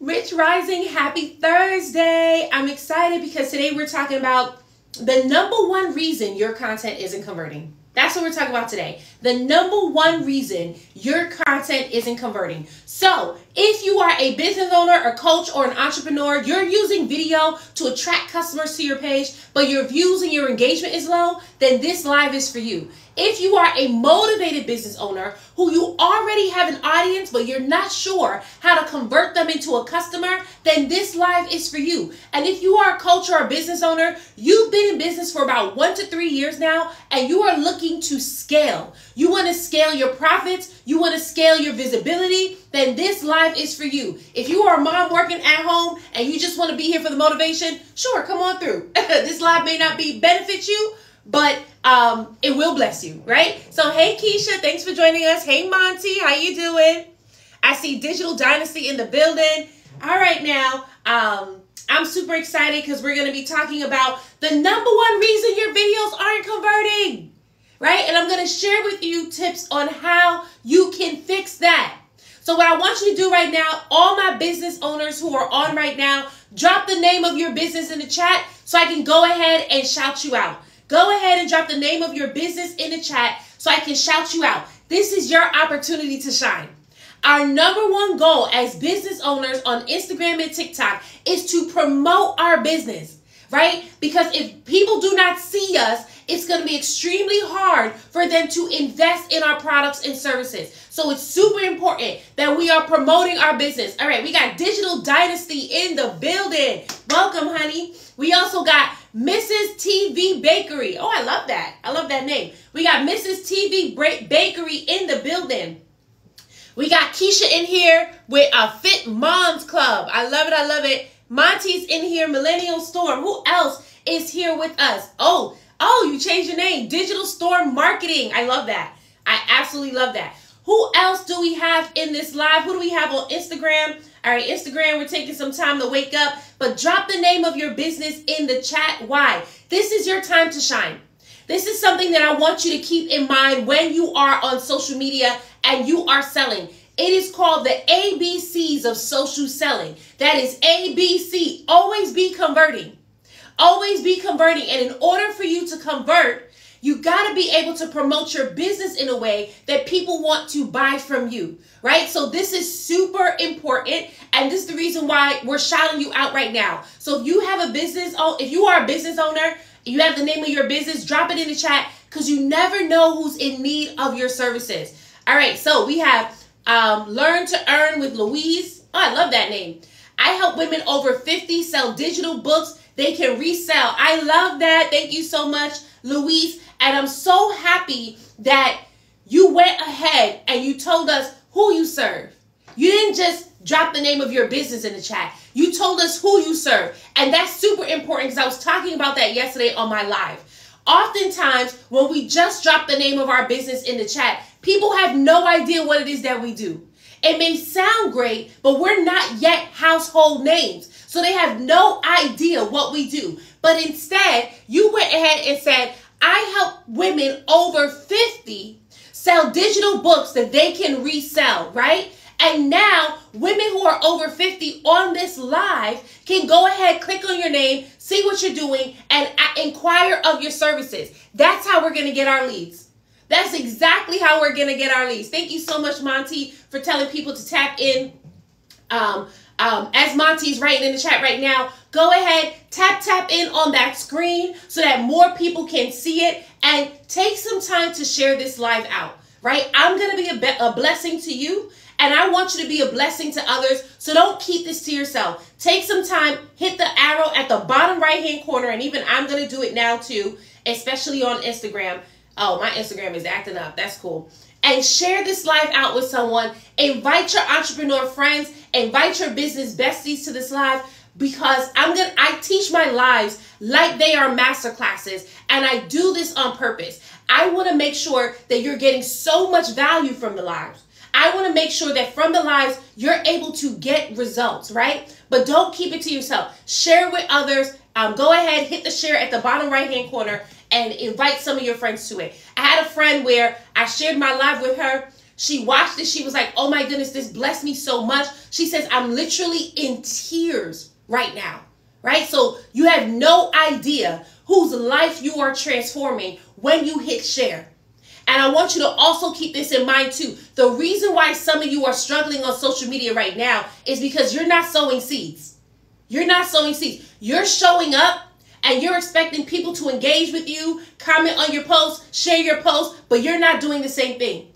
Rich Rising, happy Thursday. I'm excited because today we're talking about the number one reason your content isn't converting. That's what we're talking about today. The number one reason your content isn't converting. So if you are a business owner, a coach, or an entrepreneur, you're using video to attract customers to your page, but your views and your engagement is low, then this live is for you. If you are a motivated business owner who you already have an audience, but you're not sure how to convert them into a customer, then this live is for you. And if you are a coach or a business owner, you've been in business for about 1 to 3 years now, and you are looking to scale. You want to scale your profits, you want to scale your visibility, then this live is for you. If you are a mom working at home and you just want to be here for the motivation, sure, come on through. This live may not benefit you, but it will bless you, right? So, hey, Keisha, thanks for joining us. Hey, Monty, how you doing? I see Digital Dynasty in the building. All right, now, I'm super excited because we're going to be talking about the number one reason your videos aren't converting, right? And I'm going to share with you tips on how you can fix that. So what I want you to do right now, all my business owners who are on right now, drop the name of your business in the chat so I can go ahead and shout you out. Go ahead and drop the name of your business in the chat so I can shout you out. This is your opportunity to shine. Our number one goal as business owners on Instagram and TikTok is to promote our business, right? Because if people do not see us, it's going to be extremely hard for them to invest in our products and services. So it's super important that we are promoting our business. All right, we got Digital Dynasty in the building. Welcome, honey. We also got Mrs. TV Bakery. Oh, I love that. I love that name. We got Mrs. TV Bakery in the building. We got Keisha in here with a Fit Moms Club. I love it. I love it. Monty's in here. Millennial Storm. Who else is here with us? Oh, you changed your name. Digital Storm Marketing. I love that. I absolutely love that. Who else do we have in this live? Who do we have on Instagram? All right, Instagram, we're taking some time to wake up, but drop the name of your business in the chat. Why? This is your time to shine. This is something that I want you to keep in mind when you are on social media and you are selling. It is called the ABCs of social selling. That is ABC. Always be converting. Always be converting. And in order for you to convert, you got to be able to promote your business in a way that people want to buy from you, right? So this is super important. And this is the reason why we're shouting you out right now. So if you have a business, if you are a business owner, you have the name of your business, drop it in the chat because you never know who's in need of your services. All right. So we have Learn to Earn with Louise. Oh, I love that name. I help women over 50 sell digital books they can resell. I love that. Thank you so much, Louise. And I'm so happy that you went ahead and you told us who you serve. You didn't just drop the name of your business in the chat. You told us who you serve. And that's super important because I was talking about that yesterday on my live. Oftentimes, when we just drop the name of our business in the chat, people have no idea what it is that we do. It may sound great, but we're not yet household names. So they have no idea what we do. But instead, you went ahead and said, I help women over 50 sell digital books that they can resell, right? And now women who are over 50 on this live can go ahead, click on your name, see what you're doing, and inquire of your services. That's how we're going to get our leads. That's exactly how we're going to get our leads. Thank you so much, Monty, for telling people to tap in. As Monty's writing in the chat right now, go ahead, tap in on that screen so that more people can see it and take some time to share this live out, right? I'm going to be a blessing to you and I want you to be a blessing to others. So don't keep this to yourself. Take some time, hit the arrow at the bottom right-hand corner. And even I'm going to do it now too, especially on Instagram. Oh, my Instagram is acting up. That's cool. And share this live out with someone. Invite your entrepreneur friends. Invite your business besties to this live because I teach my lives like they are master classes, and I do this on purpose. I want to make sure that you're getting so much value from the lives. I want to make sure that from the lives, you're able to get results, right? But don't keep it to yourself. Share with others. Go ahead, hit the share at the bottom right-hand corner and invite some of your friends to it. I had a friend where I shared my live with her. She watched it. She was like, oh my goodness, this blessed me so much. She says, I'm literally in tears right now, right? So you have no idea whose life you are transforming when you hit share. And I want you to also keep this in mind too. The reason why some of you are struggling on social media right now is because you're not sowing seeds. You're not sowing seeds. You're showing up and you're expecting people to engage with you, comment on your posts, share your posts, but you're not doing the same thing.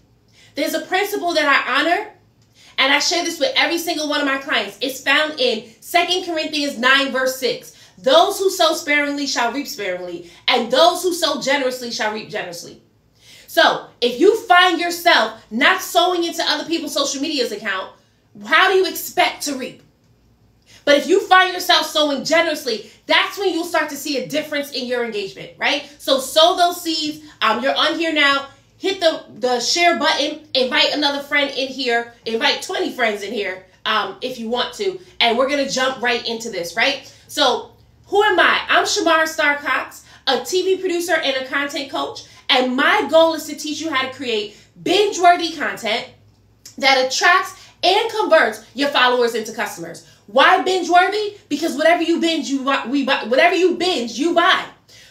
There's a principle that I honor, and I share this with every single one of my clients. It's found in 2 Corinthians 9, verse 6. Those who sow sparingly shall reap sparingly, and those who sow generously shall reap generously. So if you find yourself not sowing into other people's social media's account, how do you expect to reap? But if you find yourself sowing generously, that's when you'll start to see a difference in your engagement, right? So sow those seeds. You're on here now. Hit the share button. Invite another friend in here. Invite 20 friends in here if you want to. And we're going to jump right into this, right? So who am I? I'm Shamara Star Cox, a TV producer and a content coach. And my goal is to teach you how to create binge-worthy content that attracts and converts your followers into customers. Why binge-worthy? Because whatever you binge, you buy. Whatever you binge, you buy.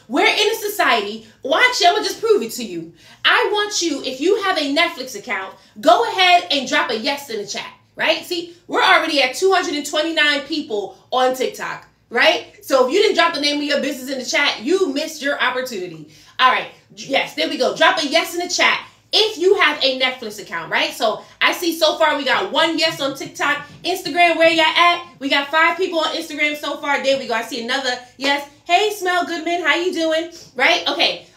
We're in a society. Well, actually, I'm going to just prove it to you. I want you, if you have a Netflix account, go ahead and drop a yes in the chat, right? See, we're already at 229 people on TikTok, right? So if you didn't drop the name of your business in the chat, you missed your opportunity. All right. Yes, there we go. Drop a yes in the chat if you have a Netflix account, right? So I see so far we got 1 yes on TikTok. Instagram, where y'all at? We got 5 people on Instagram so far. There we go. I see another yes. Hey, Smell Goodman, how you doing? Right? Okay.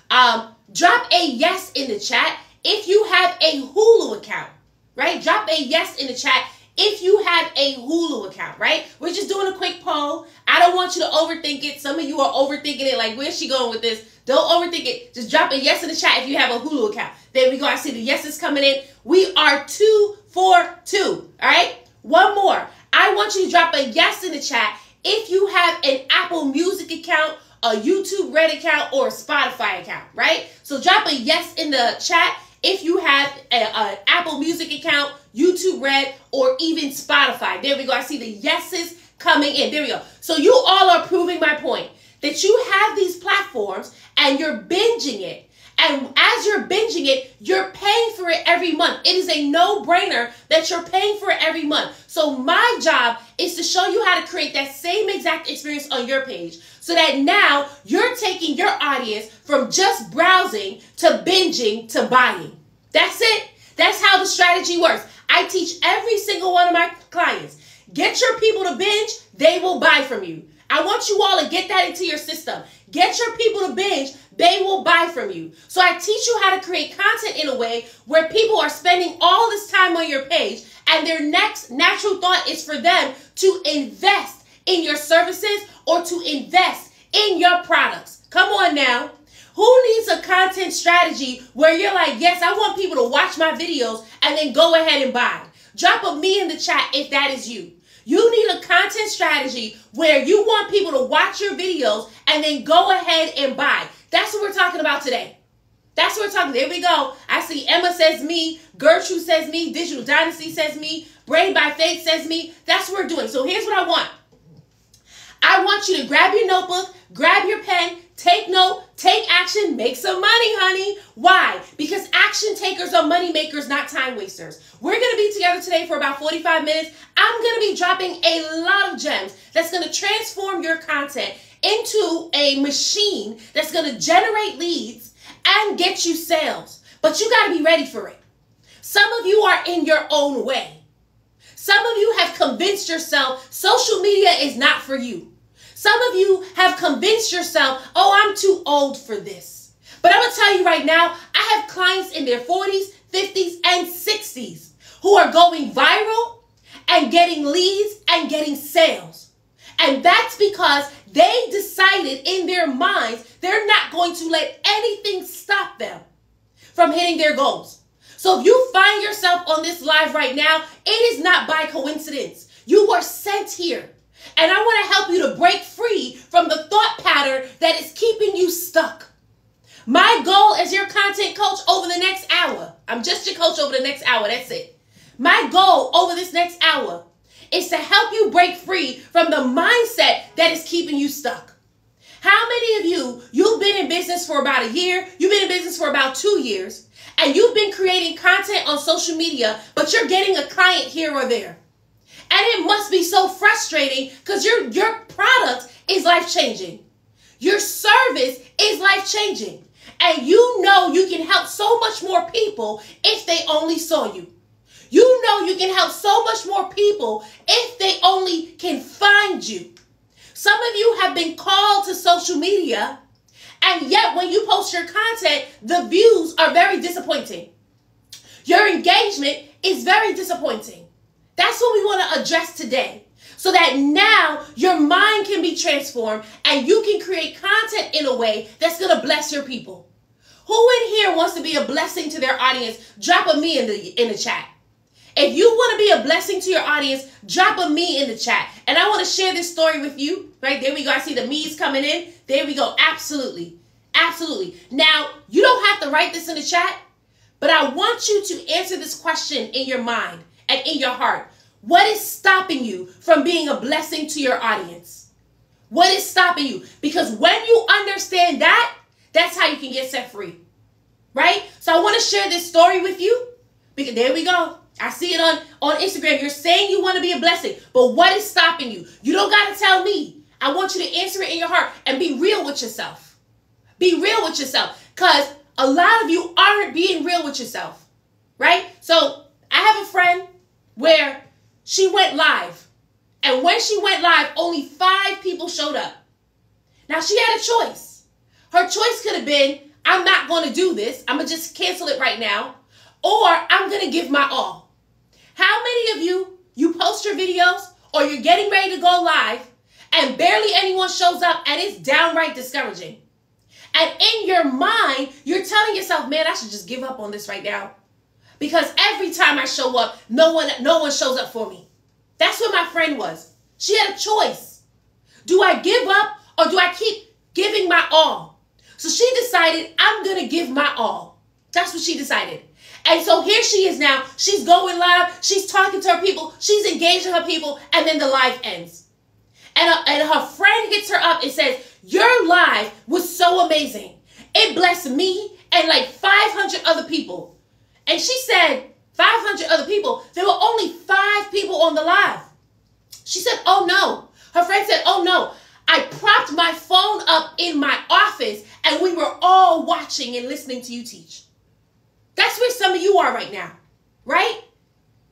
Drop a yes in the chat if you have a Hulu account, right? Drop a yes in the chat if you have a Hulu account, right? We're just doing a quick poll. I don't want you to overthink it. Some of you are overthinking it. Like, where's she going with this? Don't overthink it. Just drop a yes in the chat if you have a Hulu account. There we go. I see the yeses coming in. We are 2 for 2. All right. One more. I want you to drop a yes in the chat if you have an Apple Music account, a YouTube Red account, or a Spotify account, right? So drop a yes in the chat if you have an Apple Music account, YouTube Red, or even Spotify. There we go. I see the yeses coming in. There we go. So you all are proving my point that you have these platforms and you're binging it. And as you're binging it, you're paying for it every month. It is a no-brainer that you're paying for it every month. So my job is to show you how to create that same exact experience on your page so that now you're taking your audience from just browsing to binging to buying. That's it. That's how the strategy works. I teach every single one of my clients. Get your people to binge, they will buy from you. I want you all to get that into your system. Get your people to binge, they will buy from you. So I teach you how to create content in a way where people are spending all this time on your page and their next natural thought is for them to invest in your services or to invest in your products. Come on now. Who needs a content strategy where you're like, yes, I want people to watch my videos and then go ahead and buy? Drop a me in the chat if that is you. You need a content strategy where you want people to watch your videos and then go ahead and buy. That's what we're talking about today. That's what we're talking. There we go. I see Emma says me. Gertrude says me. Digital Dynasty says me. Brain by Faith says me. That's what we're doing. So here's what I want. I want you to grab your notebook, grab your pen, take note, take action, make some money, honey. Why? Because action takers are money makers, not time wasters. We're going to be together today for about 45 minutes. I'm going to be dropping a lot of gems that's going to transform your content into a machine that's going to generate leads and get you sales. But you got to be ready for it. Some of you are in your own way. Some of you have convinced yourself social media is not for you. Some of you have convinced yourself, oh, I'm too old for this. But I'm going to tell you right now, I have clients in their 40s, 50s, and 60s who are going viral and getting leads and getting sales. And that's because they decided in their minds they're not going to let anything stop them from hitting their goals. So if you find yourself on this live right now, it is not by coincidence. You were sent here. And I want to help you to break free from the thought pattern that is keeping you stuck. My goal as your content coach over the next hour, I'm just your coach over the next hour, that's it. My goal over this next hour is to help you break free from the mindset that is keeping you stuck. How many of you've been in business for about a year, you've been in business for about 2 years, and you've been creating content on social media, but you're getting a client here or there. And it must be so frustrating because your product is life-changing. Your service is life-changing. And you know you can help so much more people if they only saw you. You know you can help so much more people if they only can find you. Some of you have been called to social media, and yet when you post your content, the views are very disappointing. Your engagement is very disappointing. That's what we want to address today, so that now your mind can be transformed and you can create content in a way that's going to bless your people. Who in here wants to be a blessing to their audience? Drop a me in the chat. If you want to be a blessing to your audience, drop a me in the chat. And I want to share this story with you. Right, there we go. I see the me's coming in. There we go. Absolutely. Absolutely. Now, you don't have to write this in the chat, but I want you to answer this question in your mind and in your heart. What is stopping you from being a blessing to your audience? What is stopping you? Because when you understand that, that's how you can get set free. Right? So I want to share this story with you. Because there we go. I see it on Instagram. You're saying you want to be a blessing, but what is stopping you? You don't got to tell me. I want you to answer it in your heart and be real with yourself. Be real with yourself, because a lot of you aren't being real with yourself, right? So I have a friend where she went live, and when she went live, only 5 people showed up. Now, she had a choice. Her choice could have been, I'm not going to do this. I'm going to just cancel it right now, or I'm going to give my all. How many of you post your videos or you're getting ready to go live and barely anyone shows up and it's downright discouraging? And in your mind, you're telling yourself, man, I should just give up on this right now. Because every time I show up, no one shows up for me. That's what my friend was. She had a choice. Do I give up or do I keep giving my all? So she decided, I'm going to give my all. That's what she decided. And so here she is now. She's going live. She's talking to her people. She's engaging her people. And then the live ends. And her friend hits her up and says, your live was so amazing. It blessed me and like 500 other people. And she said, 500 other people? There were only 5 people on the live. She said, oh no. Her friend said, oh no. I propped my phone up in my office and we were all watching and listening to you teach. That's where some of you are right now, right?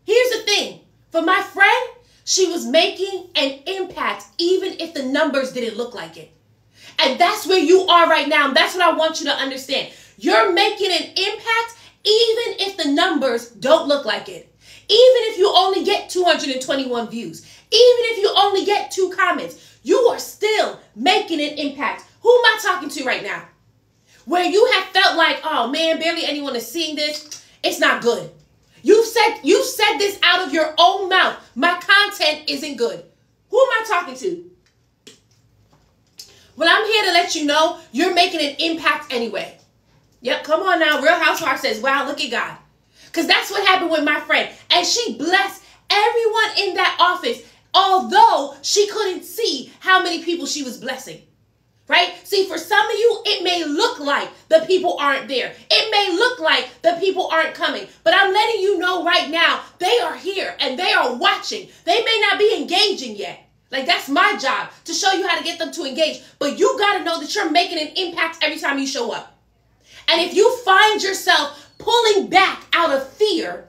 Here's the thing. For my friend, she was making an impact even if the numbers didn't look like it. And that's where you are right now. And that's what I want you to understand. You're making an impact even if the numbers don't look like it. Even if you only get 221 views. Even if you only get 2 comments. You are still making an impact. Who am I talking to right now? Where you have felt like, oh man, barely anyone is seeing this. It's not good. You said this out of your own mouth. My content isn't good. Who am I talking to? Well, I'm here to let you know you're making an impact anyway. Yep, come on now. Real Housewife says, wow, look at God. Because that's what happened with my friend. And she blessed everyone in that office, although she couldn't see how many people she was blessing. Right? See, for some of you, it may look like the people aren't there. It may look like the people aren't coming. But I'm letting you know right now, they are here and they are watching. They may not be engaging yet. Like, that's my job, to show you how to get them to engage. But you got to know that you're making an impact every time you show up. And if you find yourself pulling back out of fear,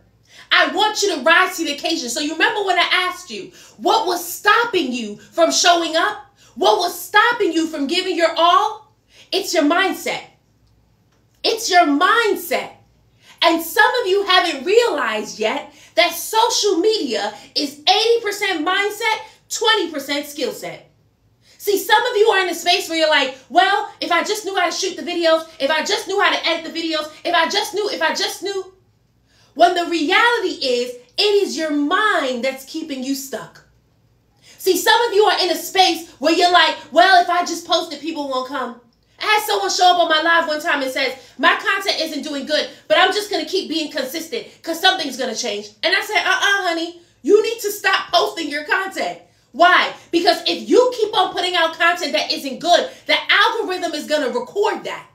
I want you to rise to the occasion. So you remember when I asked you, what was stopping you from showing up? What was stopping you from giving your all? It's your mindset. It's your mindset. And some of you haven't realized yet that social media is 80% mindset, 20% skill set. See, some of you are in a space where you're like, well, if I just knew how to shoot the videos, if I just knew how to edit the videos, if I just knew. When the reality is, it is your mind that's keeping you stuck. See, some of you are in a space where you're like, well, if I just post it, people won't come. I had someone show up on my live one time and says, my content isn't doing good, but I'm just going to keep being consistent because something's going to change. And I said, honey, you need to stop posting your content. Why? Because if you keep on putting out content that isn't good, the algorithm is going to record that.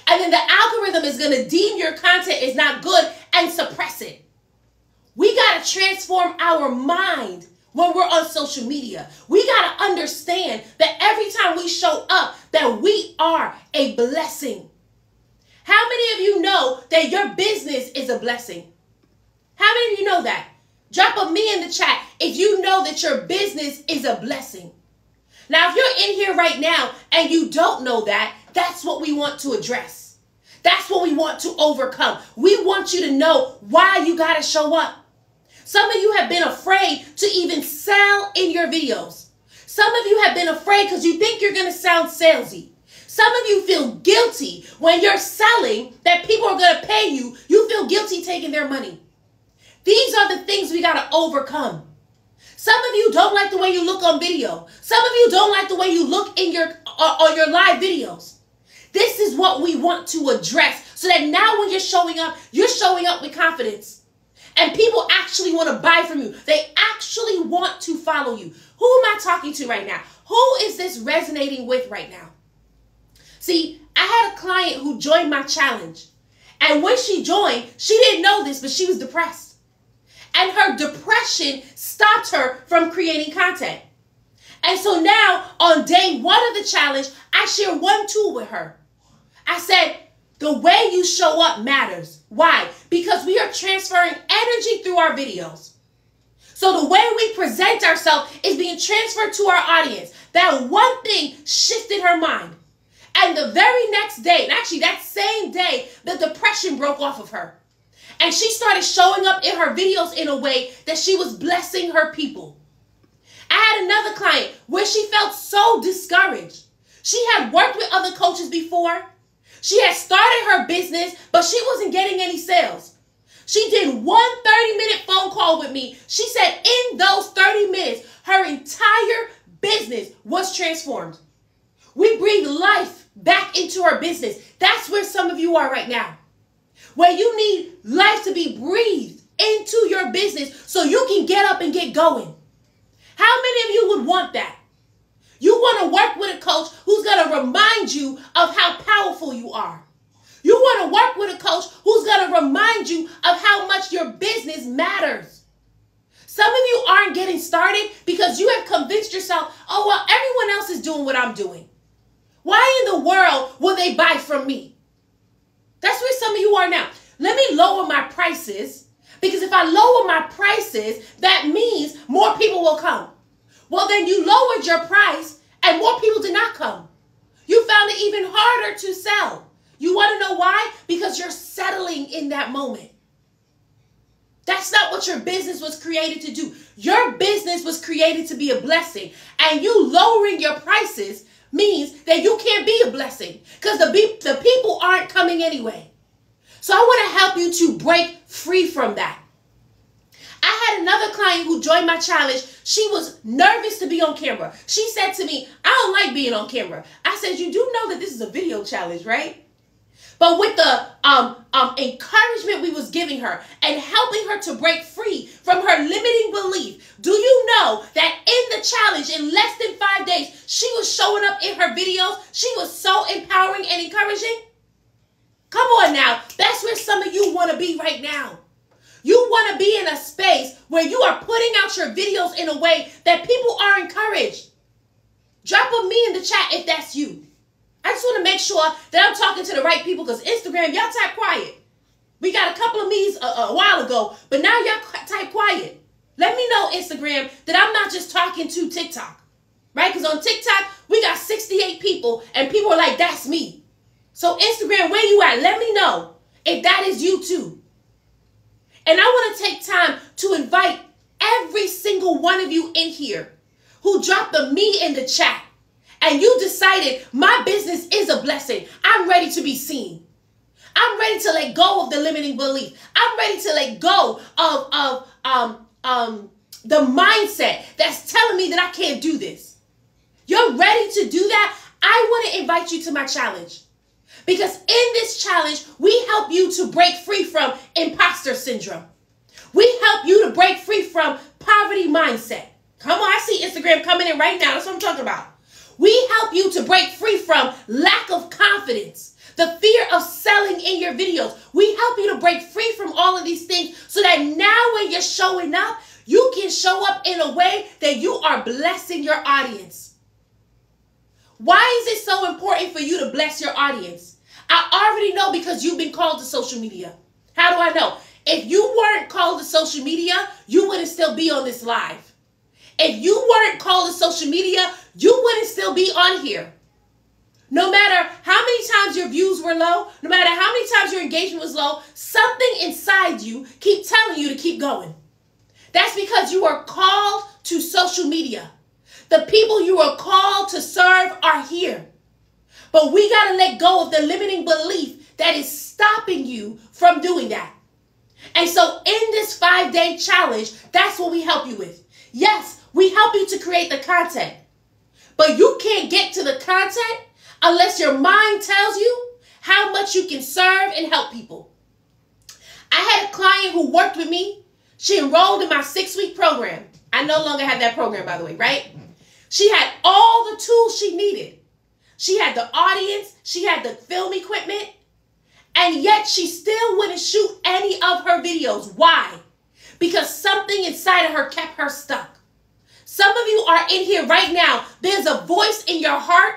And then the algorithm is going to deem your content is not good and suppress it. We got to transform our mind when we're on social media. We got to understand that every time we show up, that we are a blessing. How many of you know that your business is a blessing? How many of you know that? Drop a me in the chat if you know that your business is a blessing. Now, if you're in here right now and you don't know that, that's what we want to address. That's what we want to overcome. We want you to know why you got to show up. Some of you have been afraid to even sell in your videos. Some of you have been afraid because you think you're going to sound salesy. Some of you feel guilty when you're selling that people are going to pay you. You feel guilty taking their money. These are the things we got to overcome. Some of you don't like the way you look on video. Some of you don't like the way you look in on your live videos. This is what we want to address so that now when you're showing up with confidence. And people actually want to buy from you. They actually want to follow you. Who am I talking to right now? Who is this resonating with right now? See, I had a client who joined my challenge. And when she joined, she didn't know this, but she was depressed. And her depression stopped her from creating content. And so now, on day 1 of the challenge, I shared one tool with her. I said, the way you show up matters. Why? Because we are transferring energy through our videos. So the way we present ourselves is being transferred to our audience. That one thing shifted her mind. And the very next day, and actually that same day, the depression broke off of her. And she started showing up in her videos in a way that she was blessing her people. I had another client where she felt so discouraged. She had worked with other coaches before. She had started her business, but she wasn't getting any sales. She did one 30-minute phone call with me. She said in those 30 minutes, her entire business was transformed. We breathed life back into her business. That's where some of you are right now. Where you need life to be breathed into your business so you can get up and get going. How many of you would want that? You want to work with a coach who's going to remind you of how powerful you are. You want to work with a coach who's going to remind you of how much your business matters. Some of you aren't getting started because you have convinced yourself, oh, well, everyone else is doing what I'm doing. Why in the world will they buy from me? That's where some of you are now. Let me lower my prices, because if I lower my prices, that means more people will come. Well, then you lowered your price and more people did not come. You found it even harder to sell. You want to know why? Because you're settling in that moment. That's not what your business was created to do. Your business was created to be a blessing. And you lowering your prices means that you can't be a blessing because the people aren't coming anyway. So I want to help you to break free from that. I had another client who joined my challenge. She was nervous to be on camera. She said to me, I don't like being on camera. I said, you do know that this is a video challenge, right? But with the encouragement we was giving her and helping her to break free from her limiting belief, do you know that in the challenge, in less than 5 days, she was showing up in her videos? She was so empowering and encouraging. Come on now. That's where some of you want to be right now. You want to be in a space where you are putting out your videos in a way that people are encouraged. Drop a me in the chat if that's you. I just want to make sure that I'm talking to the right people because Instagram, y'all type quiet. We got a couple of me's a while ago, but now y'all type quiet. Let me know, Instagram, that I'm not just talking to TikTok, right? Because on TikTok, we got 68 people and people are like, that's me. So Instagram, where you at? Let me know if that is you too. And I want to take time to invite every single one of you in here who dropped the me in the chat and you decided my business is a blessing. I'm ready to be seen. I'm ready to let go of the limiting belief. I'm ready to let go of the mindset that's telling me that I can't do this. You're ready to do that? I want to invite you to my challenge. Because in this challenge, we help you to break free from imposter syndrome. We help you to break free from poverty mindset. Come on, I see Instagram coming in right now. That's what I'm talking about. We help you to break free from lack of confidence, the fear of selling in your videos. We help you to break free from all of these things so that now when you're showing up, you can show up in a way that you are blessing your audience. Why is it so important for you to bless your audience? I already know because you've been called to social media. How do I know? If you weren't called to social media, you wouldn't still be on this live. If you weren't called to social media, you wouldn't still be on here. No matter how many times your views were low, no matter how many times your engagement was low, something inside you keeps telling you to keep going. That's because you are called to social media. The people you are called to serve are here. But we got to let go of the limiting belief that is stopping you from doing that. And so in this 5-day challenge, that's what we help you with. Yes, we help you to create the content. But you can't get to the content unless your mind tells you how much you can serve and help people. I had a client who worked with me. She enrolled in my 6-week program. I no longer have that program, by the way, right? She had all the tools she needed. She had the audience. She had the film equipment. And yet she still wouldn't shoot any of her videos. Why? Because something inside of her kept her stuck. Some of you are in here right now. There's a voice in your heart.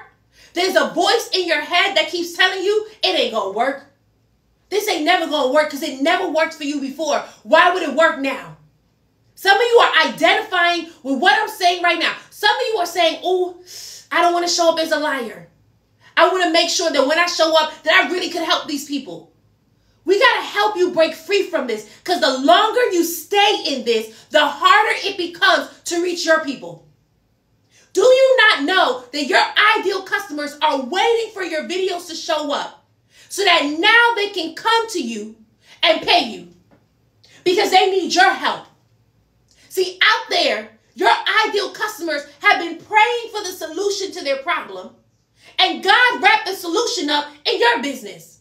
There's a voice in your head that keeps telling you it ain't going to work. This ain't never going to work because it never worked for you before. Why would it work now? Some of you are identifying with what I'm saying right now. Some of you are saying, oh, I don't want to show up as a liar. I want to make sure that when I show up that I really could help these people. We got to help you break free from this because the longer you stay in this, the harder it becomes to reach your people. Do you not know that your ideal customers are waiting for your videos to show up so that now they can come to you and pay you because they need your help? See, out there, your ideal customers have been praying for the solution to their problem, and God wrapped the solution up in your business.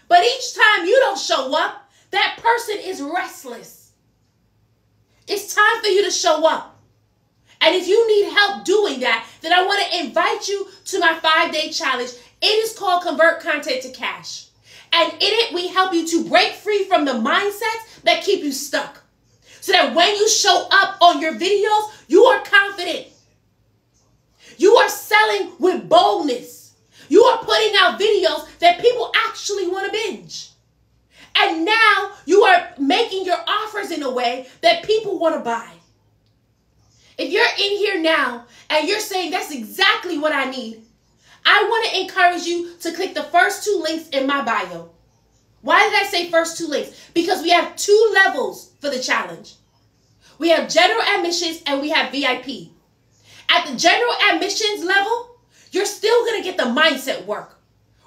But each time you don't show up, that person is restless. It's time for you to show up. And if you need help doing that, then I want to invite you to my 5-day challenge. It is called Convert Content to Cash. And in it, we help you to break free from the mindsets that keep you stuck. So that when you show up on your videos, you are confident. You are selling with boldness. You are putting out videos that people actually want to binge. And now you are making your offers in a way that people want to buy. If you're in here now and you're saying that's exactly what I need, I want to encourage you to click the first 2 links in my bio. Why did I say first 2 links? Because we have 2 levels for the challenge. We have general admissions and we have VIP. At the general admissions level, you're still going to get the mindset work.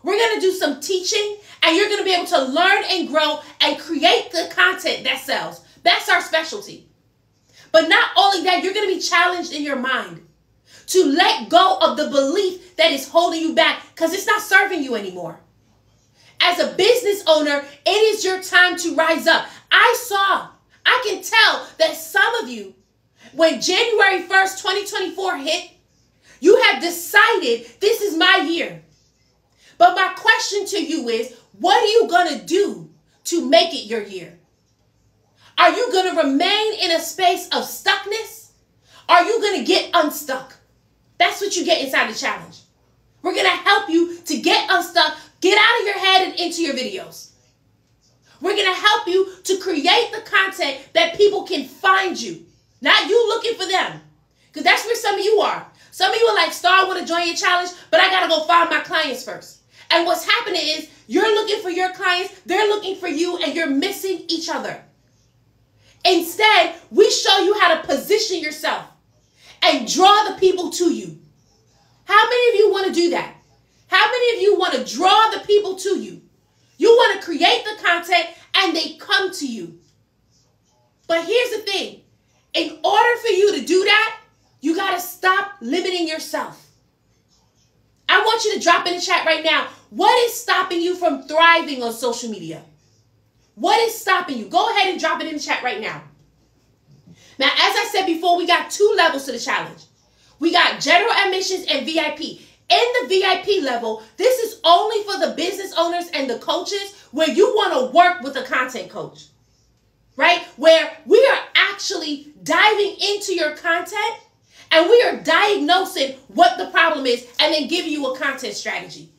We're going to do some teaching and you're going to be able to learn and grow and create the content that sells. That's our specialty. But not only that, you're going to be challenged in your mind to let go of the belief that is holding you back because it's not serving you anymore. As a business owner, it is your time to rise up. I can tell that some of you, when January 1st, 2024 hit, you have decided this is my year. But my question to you is, what are you going to do to make it your year? Are you going to remain in a space of stuckness? Are you going to get unstuck? That's what you get inside the challenge. We're going to help you to get unstuck, get out of your head and into your videos. We're going to help you to create the content that people can find you, not you looking for them. Because that's where some of you are. Some of you are like, Star, I want to join your challenge, but I got to go find my clients first. And what's happening is you're looking for your clients, they're looking for you, and you're missing each other. Instead, we show you how to position yourself and draw the people to you. How many of you want to do that? How many of you want to draw the people to you? You want to create the content and they come to you. But here's the thing. In order for you to do that, you got to stop limiting yourself. I want you to drop in the chat right now. What is stopping you from thriving on social media? What is stopping you? Go ahead and drop it in the chat right now. Now, as I said before, we got 2 levels to the challenge. We got general admissions and VIP. In the VIP level, this is only for the business owners and the coaches where you want to work with a content coach, right? Where we are actually diving into your content and we are diagnosing what the problem is and then giving you a content strategy.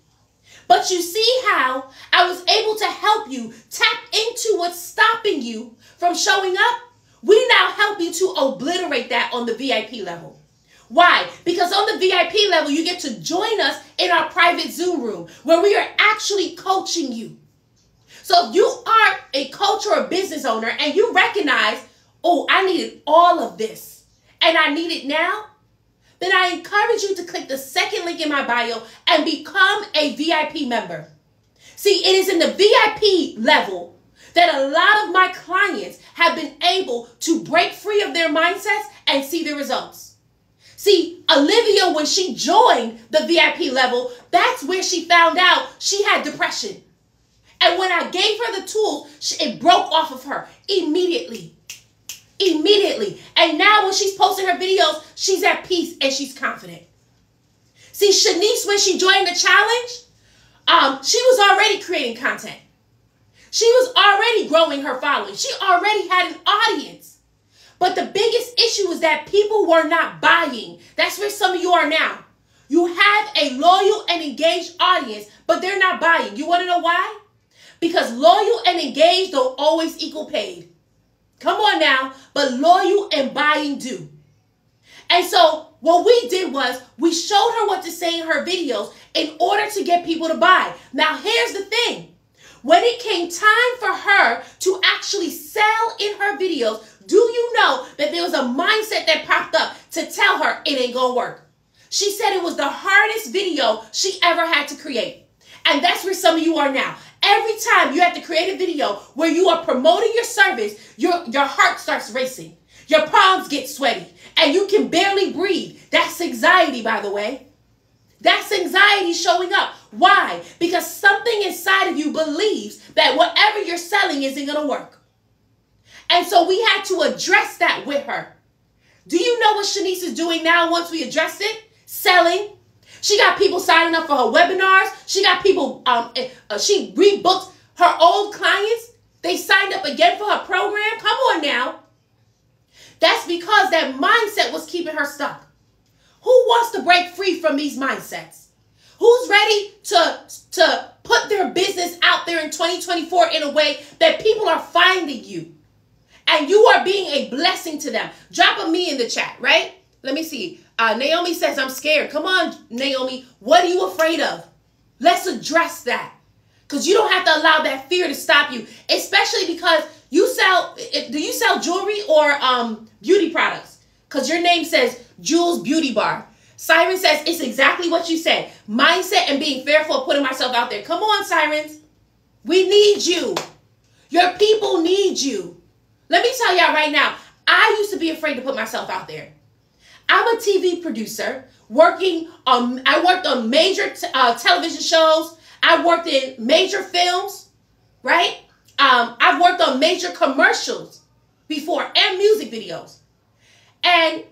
But you see how I was able to help you tap into what's stopping you from showing up? We now help you to obliterate that on the VIP level. Why? Because on the VIP level, you get to join us in our private Zoom room where we are actually coaching you. So if you are a coach or a business owner and you recognize, oh, I needed all of this and I need it now, then I encourage you to click the second link in my bio and become a VIP member. See, it is in the VIP level that a lot of my clients have been able to break free of their mindsets and see the results. See, Olivia, when she joined the VIP level, that's where she found out she had depression. And when I gave her the tools, it broke off of her immediately. Immediately. And now when she's posting her videos, she's at peace and she's confident. See, Shanice, when she joined the challenge, she was already creating content. She was already growing her following. She already had an audience. But the biggest issue is that people were not buying. That's where some of you are now. You have a loyal and engaged audience, but they're not buying. You want to know why? Because loyal and engaged don't always equal paid. Come on now, but loyal and buying do. And so what we did was we showed her what to say in her videos in order to get people to buy. Now, here's the thing. When it came time for her to actually sell in her videos, do you know that there was a mindset that popped up to tell her it ain't gonna work? She said it was the hardest video she ever had to create. And that's where some of you are now. Every time you have to create a video where you are promoting your service, your heart starts racing. Your palms get sweaty and you can barely breathe. That's anxiety, by the way. That's anxiety showing up. Why? Because something inside of you believes that whatever you're selling isn't going to work. And so we had to address that with her. Do you know what Shanice is doing now once we addressed it? Selling. She got people signing up for her webinars. She got people, she rebooked her old clients. They signed up again for her program. Come on now. That's because that mindset was keeping her stuck. Who wants to break free from these mindsets? Who's ready to put their business out there in 2024 in a way that people are finding you? And you are being a blessing to them. Drop a me in the chat, right? Let me see. Naomi says, I'm scared. Come on, Naomi. What are you afraid of? Let's address that. Because you don't have to allow that fear to stop you. Especially because you sell, do you sell jewelry or beauty products? Because your name says Jules Beauty Bar. Siren says, it's exactly what you said. Mindset and being fearful of putting myself out there. Come on, Sirens. We need you. Your people need you. Let me tell y'all right now, I used to be afraid to put myself out there. I'm a TV producer I worked on major television shows. I worked in major films, right? I've worked on major commercials before and music videos. And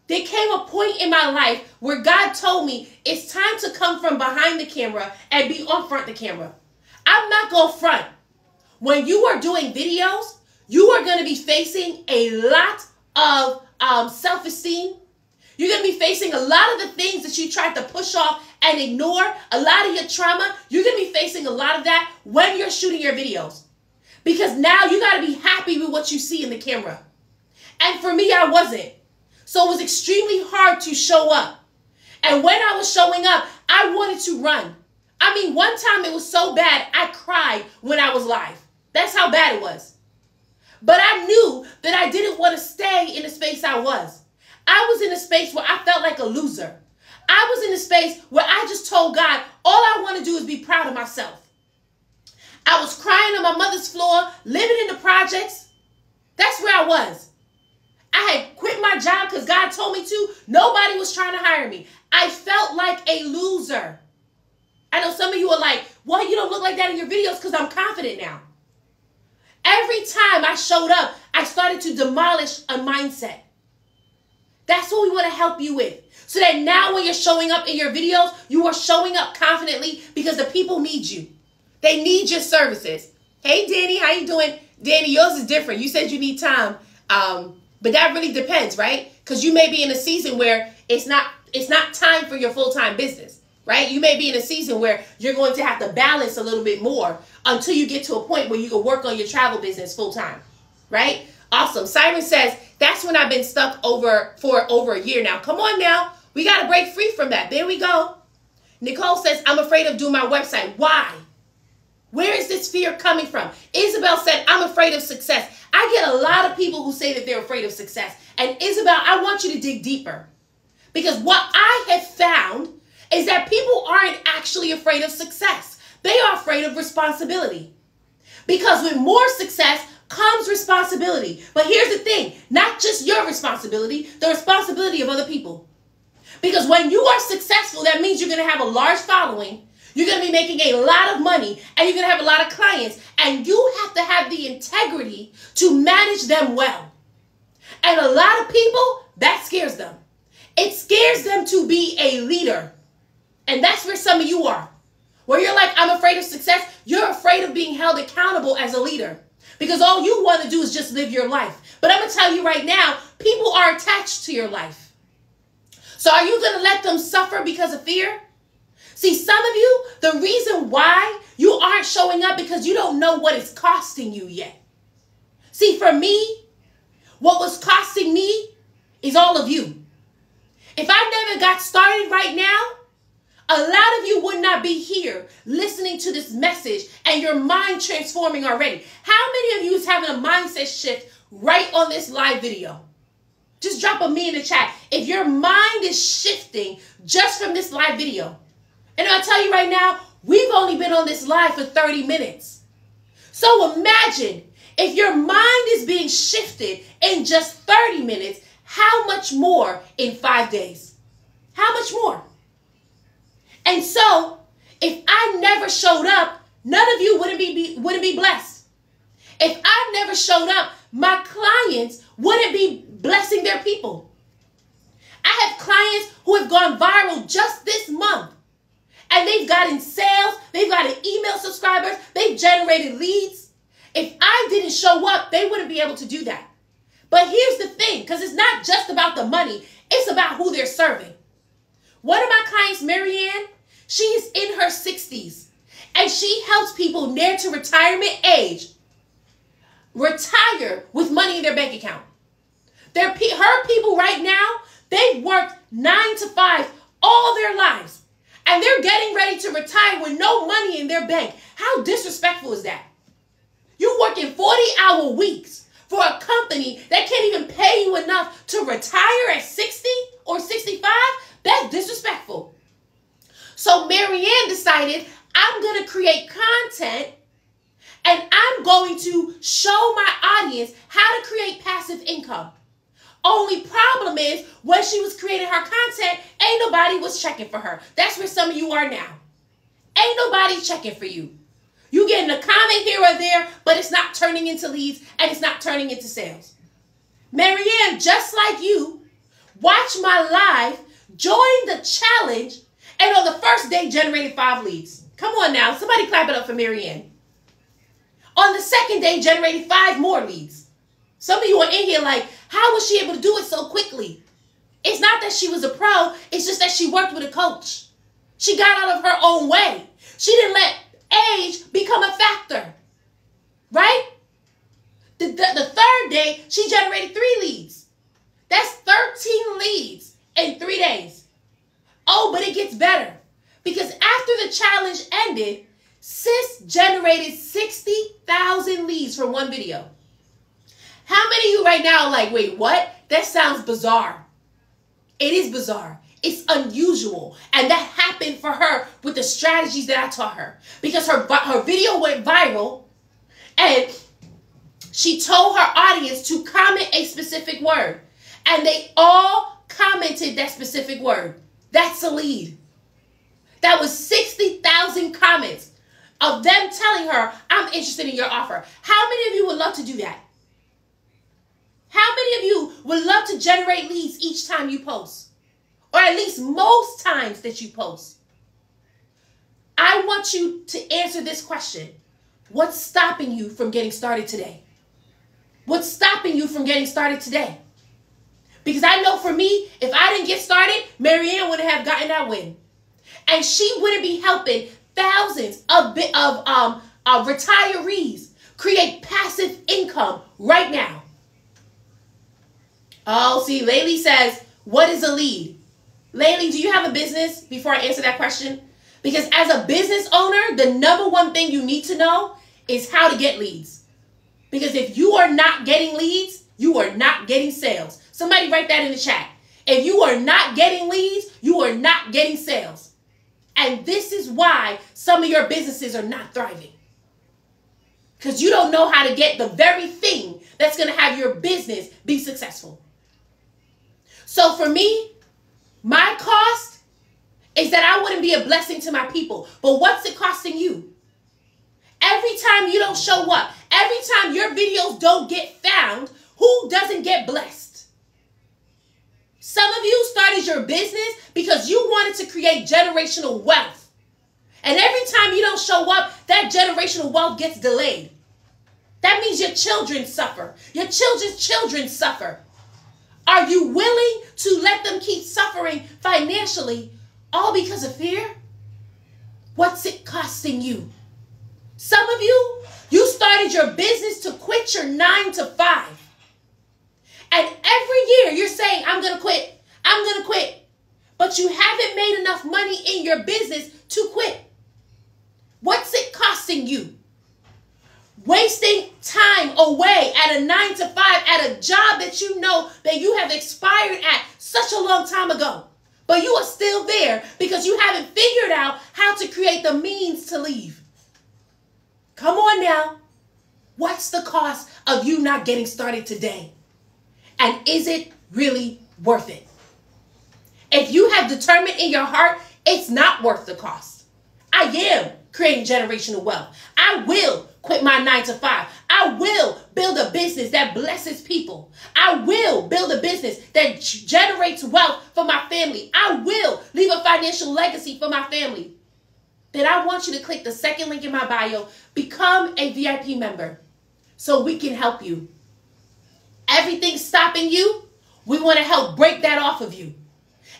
there came a point in my life where God told me it's time to come from behind the camera and be on front the camera. I'm not going to front. When you are doing videos, you are going to be facing a lot of self-esteem. You're going to be facing a lot of the things that you tried to push off and ignore, a lot of your trauma. You're going to be facing a lot of that when you're shooting your videos. Because now you got to be happy with what you see in the camera. And for me, I wasn't. So it was extremely hard to show up. And when I was showing up, I wanted to run. I mean, one time it was so bad, I cried when I was live. That's how bad it was. But I knew that I didn't want to stay in the space I was. I was in a space where I felt like a loser. I was in a space where I just told God, all I want to do is be proud of myself. I was crying on my mother's floor, living in the projects. That's where I was. I had quit my job because God told me to. Nobody was trying to hire me. I felt like a loser. I know some of you are like, well, you don't look like that in your videos because I'm confident now. Every time I showed up, I started to demolish a mindset. That's what we want to help you with. So that now when you're showing up in your videos, you are showing up confidently because the people need you. They need your services. Hey, Danny, how you doing? Danny, yours is different. You said you need time. But that really depends, right? Because you may be in a season where it's not time for your full-time business, right? You may be in a season where you're going to have to balance a little bit more until you get to a point where you can work on your travel business full-time, right? Awesome. Simon says, that's when I've been stuck for over a year now. Come on now. We got to break free from that. There we go. Nicole says, I'm afraid of doing my website. Why? Where is this fear coming from? Isabel said, I'm afraid of success. I get a lot of people who say that they're afraid of success. And Isabel, I want you to dig deeper. Because what I have found is that people aren't actually afraid of success. They are afraid of responsibility. Because with more success comes responsibility. But here's the thing, not just your responsibility, the responsibility of other people. Because when you are successful, that means you're going to have a large following. You're going to be making a lot of money and you're going to have a lot of clients. And you have to have the integrity to manage them well. And a lot of people, that scares them. It scares them to be a leader. And that's where some of you are. Where you're like, I'm afraid of success. You're afraid of being held accountable as a leader. Because all you want to do is just live your life. But I'm going to tell you right now, people are attached to your life. So are you going to let them suffer because of fear? See, some of you, the reason why you aren't showing up because you don't know what it's costing you yet. See, for me, what was costing me is all of you. If I never got started right now, a lot of you would not be here listening to this message and your mind transforming already. How many of you is having a mindset shift right on this live video? Just drop a me in the chat if your mind is shifting just from this live video. And I'll tell you right now, we've only been on this live for 30 minutes. So imagine if your mind is being shifted in just 30 minutes, how much more in 5 days? How much more? And so, if I never showed up, none of you wouldn't be blessed. If I never showed up, my clients wouldn't be blessing their people. I have clients who have gone viral just this month. And they've gotten sales, they've gotten email subscribers, they've generated leads. If I didn't show up, they wouldn't be able to do that. But here's the thing, because it's not just about the money, it's about who they're serving. One of my clients, Marianne, she is in her 60s, and she helps people near to retirement age retire with money in their bank account. Her people right now, they've worked 9 to 5 all their lives, and they're getting ready to retire with no money in their bank. How disrespectful is that? You're working 40-hour weeks for a company that can't even pay you enough to retire at 60 or 65? That's disrespectful. So Marianne decided, I'm going to create content and I'm going to show my audience how to create passive income. Only problem is, when she was creating her content, ain't nobody was checking for her. That's where some of you are now. Ain't nobody checking for you. You getting a comment here or there, but it's not turning into leads and it's not turning into sales. Marianne, just like you, watch my live, join the challenge, and on the first day generated 5 leads. Come on now, somebody clap it up for Marianne. On the second day, generated 5 more leads. Some of you are in here like, how was she able to do it so quickly? It's not that she was a pro, it's just that she worked with a coach. She got out of her own way. She didn't let age become a factor, right? The third day, she generated 3 leads. That's 13 leads in 3 days. Oh, but it gets better. Because after the challenge ended, Sis generated 60,000 leads from one video. How many of you right now are like, wait, what? That sounds bizarre. It is bizarre. It's unusual. And that happened for her with the strategies that I taught her. Because her video went viral and she told her audience to comment a specific word. And they all commented that specific word. That's a lead. That was 60,000 comments of them telling her, I'm interested in your offer. How many of you would love to do that? How many of you would love to generate leads each time you post? Or at least most times that you post? I want you to answer this question. What's stopping you from getting started today? What's stopping you from getting started today? Because I know for me, if I didn't get started, Marianne wouldn't have gotten that win. And she wouldn't be helping thousands of retirees create passive income right now. Oh, see, Laylee says, what is a lead? Laylee, do you have a business before I answer that question? Because as a business owner, the number one thing you need to know is how to get leads. Because if you are not getting leads, you are not getting sales. Somebody write that in the chat. If you are not getting leads, you are not getting sales. And this is why some of your businesses are not thriving. Because you don't know how to get the very thing that's going to have your business be successful. So for me, my cost is that I wouldn't be a blessing to my people. But what's it costing you? Every time you don't show up, every time your videos don't get found, who doesn't get blessed? Some of you started your business because you wanted to create generational wealth. And every time you don't show up, that generational wealth gets delayed. That means your children suffer. Your children's children suffer. Are you willing to let them keep suffering financially all because of fear? What's it costing you? Some of you, you started your business to quit your 9 to 5. And every year you're saying, I'm going to quit. I'm going to quit. But you haven't made enough money in your business to quit. What's it costing you? Wasting time away at a 9 to 5 at a job that you know that you have expired at such a long time ago. But you are still there because you haven't figured out how to create the means to leave. Come on now. What's the cost of you not getting started today? And is it really worth it? If you have determined in your heart, it's not worth the cost. I am creating generational wealth. I will quit my 9 to 5. I will build a business that blesses people. I will build a business that generates wealth for my family. I will leave a financial legacy for my family. Then I want you to click the second link in my bio, become a VIP member so we can help you. Everything stopping you, we want to help break that off of you.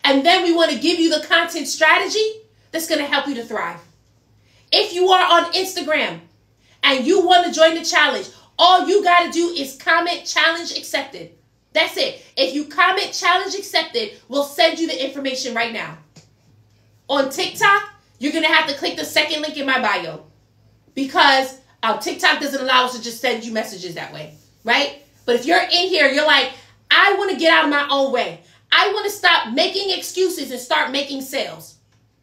And then we want to give you the content strategy that's going to help you to thrive. If you are on Instagram and you want to join the challenge, all you got to do is comment challenge accepted. That's it. If you comment challenge accepted, we'll send you the information right now. On TikTok, you're going to have to click the second link in my bio because TikTok doesn't allow us to just send you messages that way, right? But if you're in here, you're like, I want to get out of my own way. I want to stop making excuses and start making sales.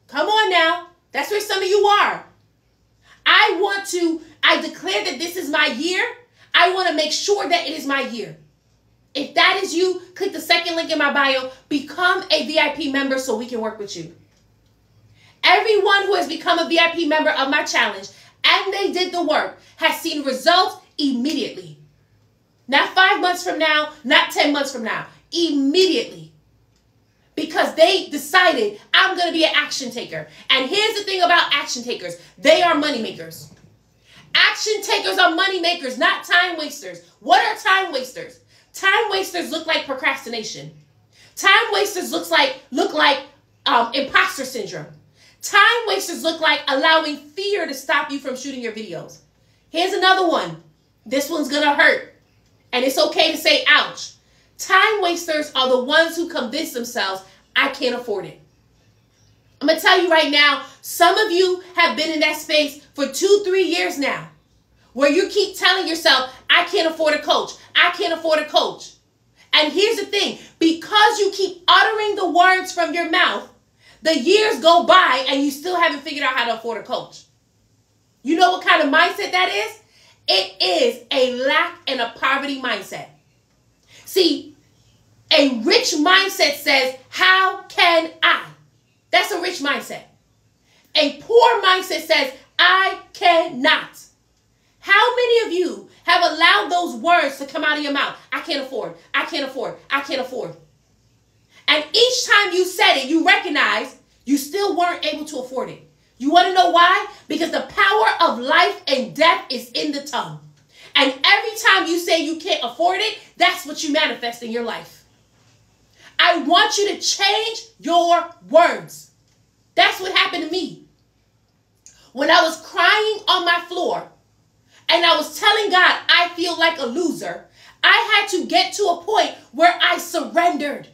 Come on now. That's where some of you are. I declare that this is my year. I want to make sure that it is my year. If that is you, click the second link in my bio. Become a VIP member so we can work with you. Everyone who has become a VIP member of my challenge and they did the work has seen results immediately. Not 5 months from now, not 10 months from now. Immediately. Because they decided, I'm going to be an action taker. And here's the thing about action takers. They are money makers. Action takers are money makers, not time wasters. What are time wasters? Time wasters look like procrastination. Time wasters look like imposter syndrome. Time wasters look like allowing fear to stop you from shooting your videos. Here's another one. This one's going to hurt. And it's okay to say ouch. Time wasters are the ones who convince themselves, I can't afford it. I'm going to tell you right now, some of you have been in that space for 2-3 years now, where you keep telling yourself, I can't afford a coach. I can't afford a coach. And here's the thing, because you keep uttering the words from your mouth, the years go by and you still haven't figured out how to afford a coach. You know what kind of mindset that is? It is a lack and a poverty mindset. See, a rich mindset says, how can I? That's a rich mindset. A poor mindset says, I cannot. How many of you have allowed those words to come out of your mouth? I can't afford. I can't afford. I can't afford. And each time you said it, you recognize you still weren't able to afford it. You want to know why? Because the power of life and death is in the tongue. And every time you say you can't afford it, that's what you manifest in your life. I want you to change your words. That's what happened to me. When I was crying on my floor and I was telling God, I feel like a loser, I had to get to a point where I surrendered.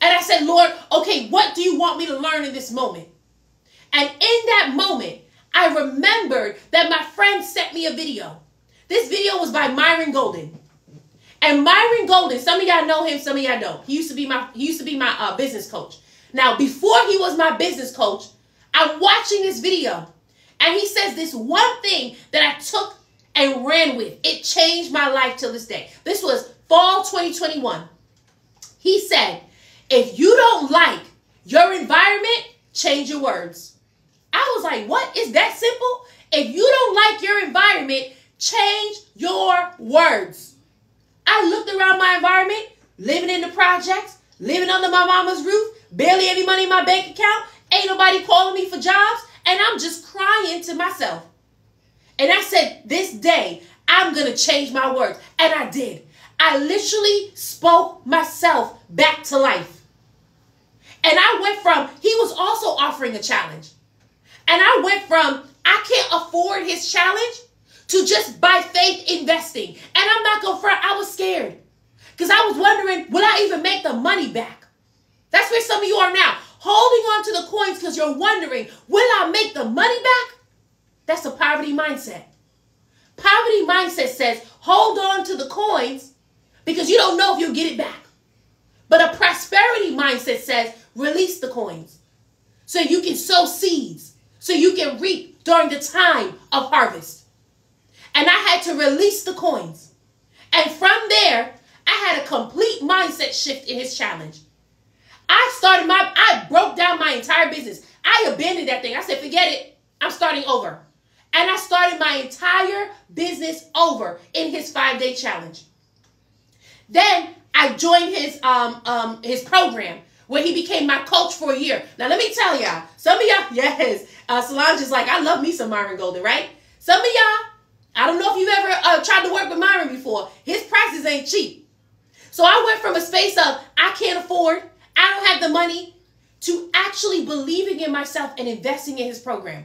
And I said, Lord, okay, what do you want me to learn in this moment? And in that moment, I remembered that my friend sent me a video. This video was by Myron Golden. And Myron Golden, some of y'all know him, some of y'all don't. He used to be my business coach. Now, before he was my business coach, I'm watching this video. And he says this one thing that I took and ran with. It changed my life till this day. This was fall 2021. He said, if you don't like your environment, change your words. I was like, what? Is that simple? If you don't like your environment, change your words. I looked around my environment, living in the projects, living under my mama's roof, barely any money in my bank account, ain't nobody calling me for jobs, and I'm just crying to myself. And I said, this day, I'm going to change my words. And I did. I literally spoke myself back to life. And I went from, he was also offering a challenge. And I went from, I can't afford his challenge, to just by faith investing. And I'm not going to front, I was scared. Because I was wondering, will I even make the money back? That's where some of you are now. Holding on to the coins because you're wondering, will I make the money back? That's a poverty mindset. Poverty mindset says, hold on to the coins because you don't know if you'll get it back. But a prosperity mindset says, release the coins so you can sow seeds, so you can reap during the time of harvest. And I had to release the coins. And from there, I had a complete mindset shift in his challenge. I broke down my entire business. I abandoned that thing. I said, forget it. I'm starting over. And I started my entire business over in his 5-day challenge. Then I joined his program where he became my coach for a year. Now, let me tell y'all, some of y'all, yes, Solange is like, I love me some Myron Golden, right? Some of y'all, I don't know if you've ever tried to work with Myron before. His prices ain't cheap. So I went from a space of, I can't afford, I don't have the money, to actually believing in myself and investing in his program.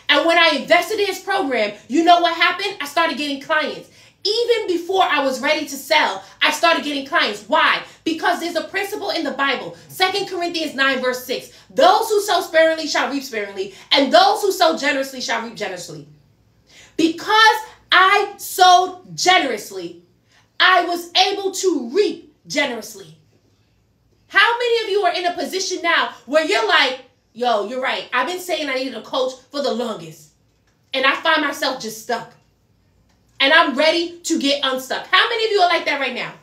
And when I invested in his program, you know what happened? I started getting clients. Even before I was ready to sell, I started getting clients. Why? Because there's a principle in the Bible. 2 Corinthians 9 verse 6. Those who sow sparingly shall reap sparingly, and those who sow generously shall reap generously. Because I sowed generously, I was able to reap generously. How many of you are in a position now where you're like, yo, you're right. I've been saying I needed a coach for the longest. And I find myself just stuck. And I'm ready to get unstuck. How many of you are like that right now?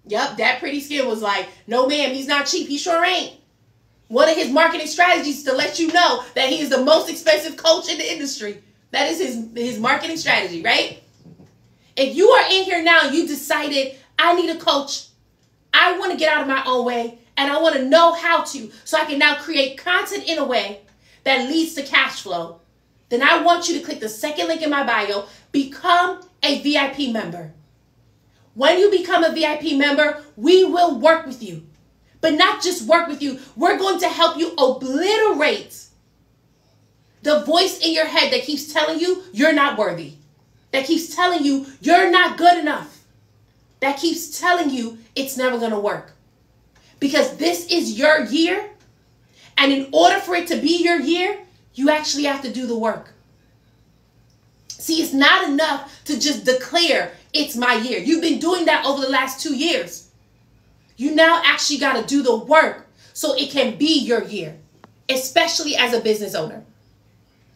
Yep, that pretty skin was like, no ma'am, he's not cheap. He sure ain't. One of his marketing strategies is to let you know that he is the most expensive coach in the industry. That is his marketing strategy, right? If you are in here now, you decided, I need a coach. I want to get out of my own way, and I want to know how to, so I can now create content in a way that leads to cash flow. Then I want you to click the second link in my bio, become a VIP member. When you become a VIP member, we will work with you. But not just work with you, we're going to help you obliterate the voice in your head that keeps telling you you're not worthy. That keeps telling you you're not good enough. That keeps telling you it's never going to work. Because this is your year. And in order for it to be your year, you actually have to do the work. See, it's not enough to just declare it's my year. You've been doing that over the last 2 years. You now actually got to do the work so it can be your year, especially as a business owner.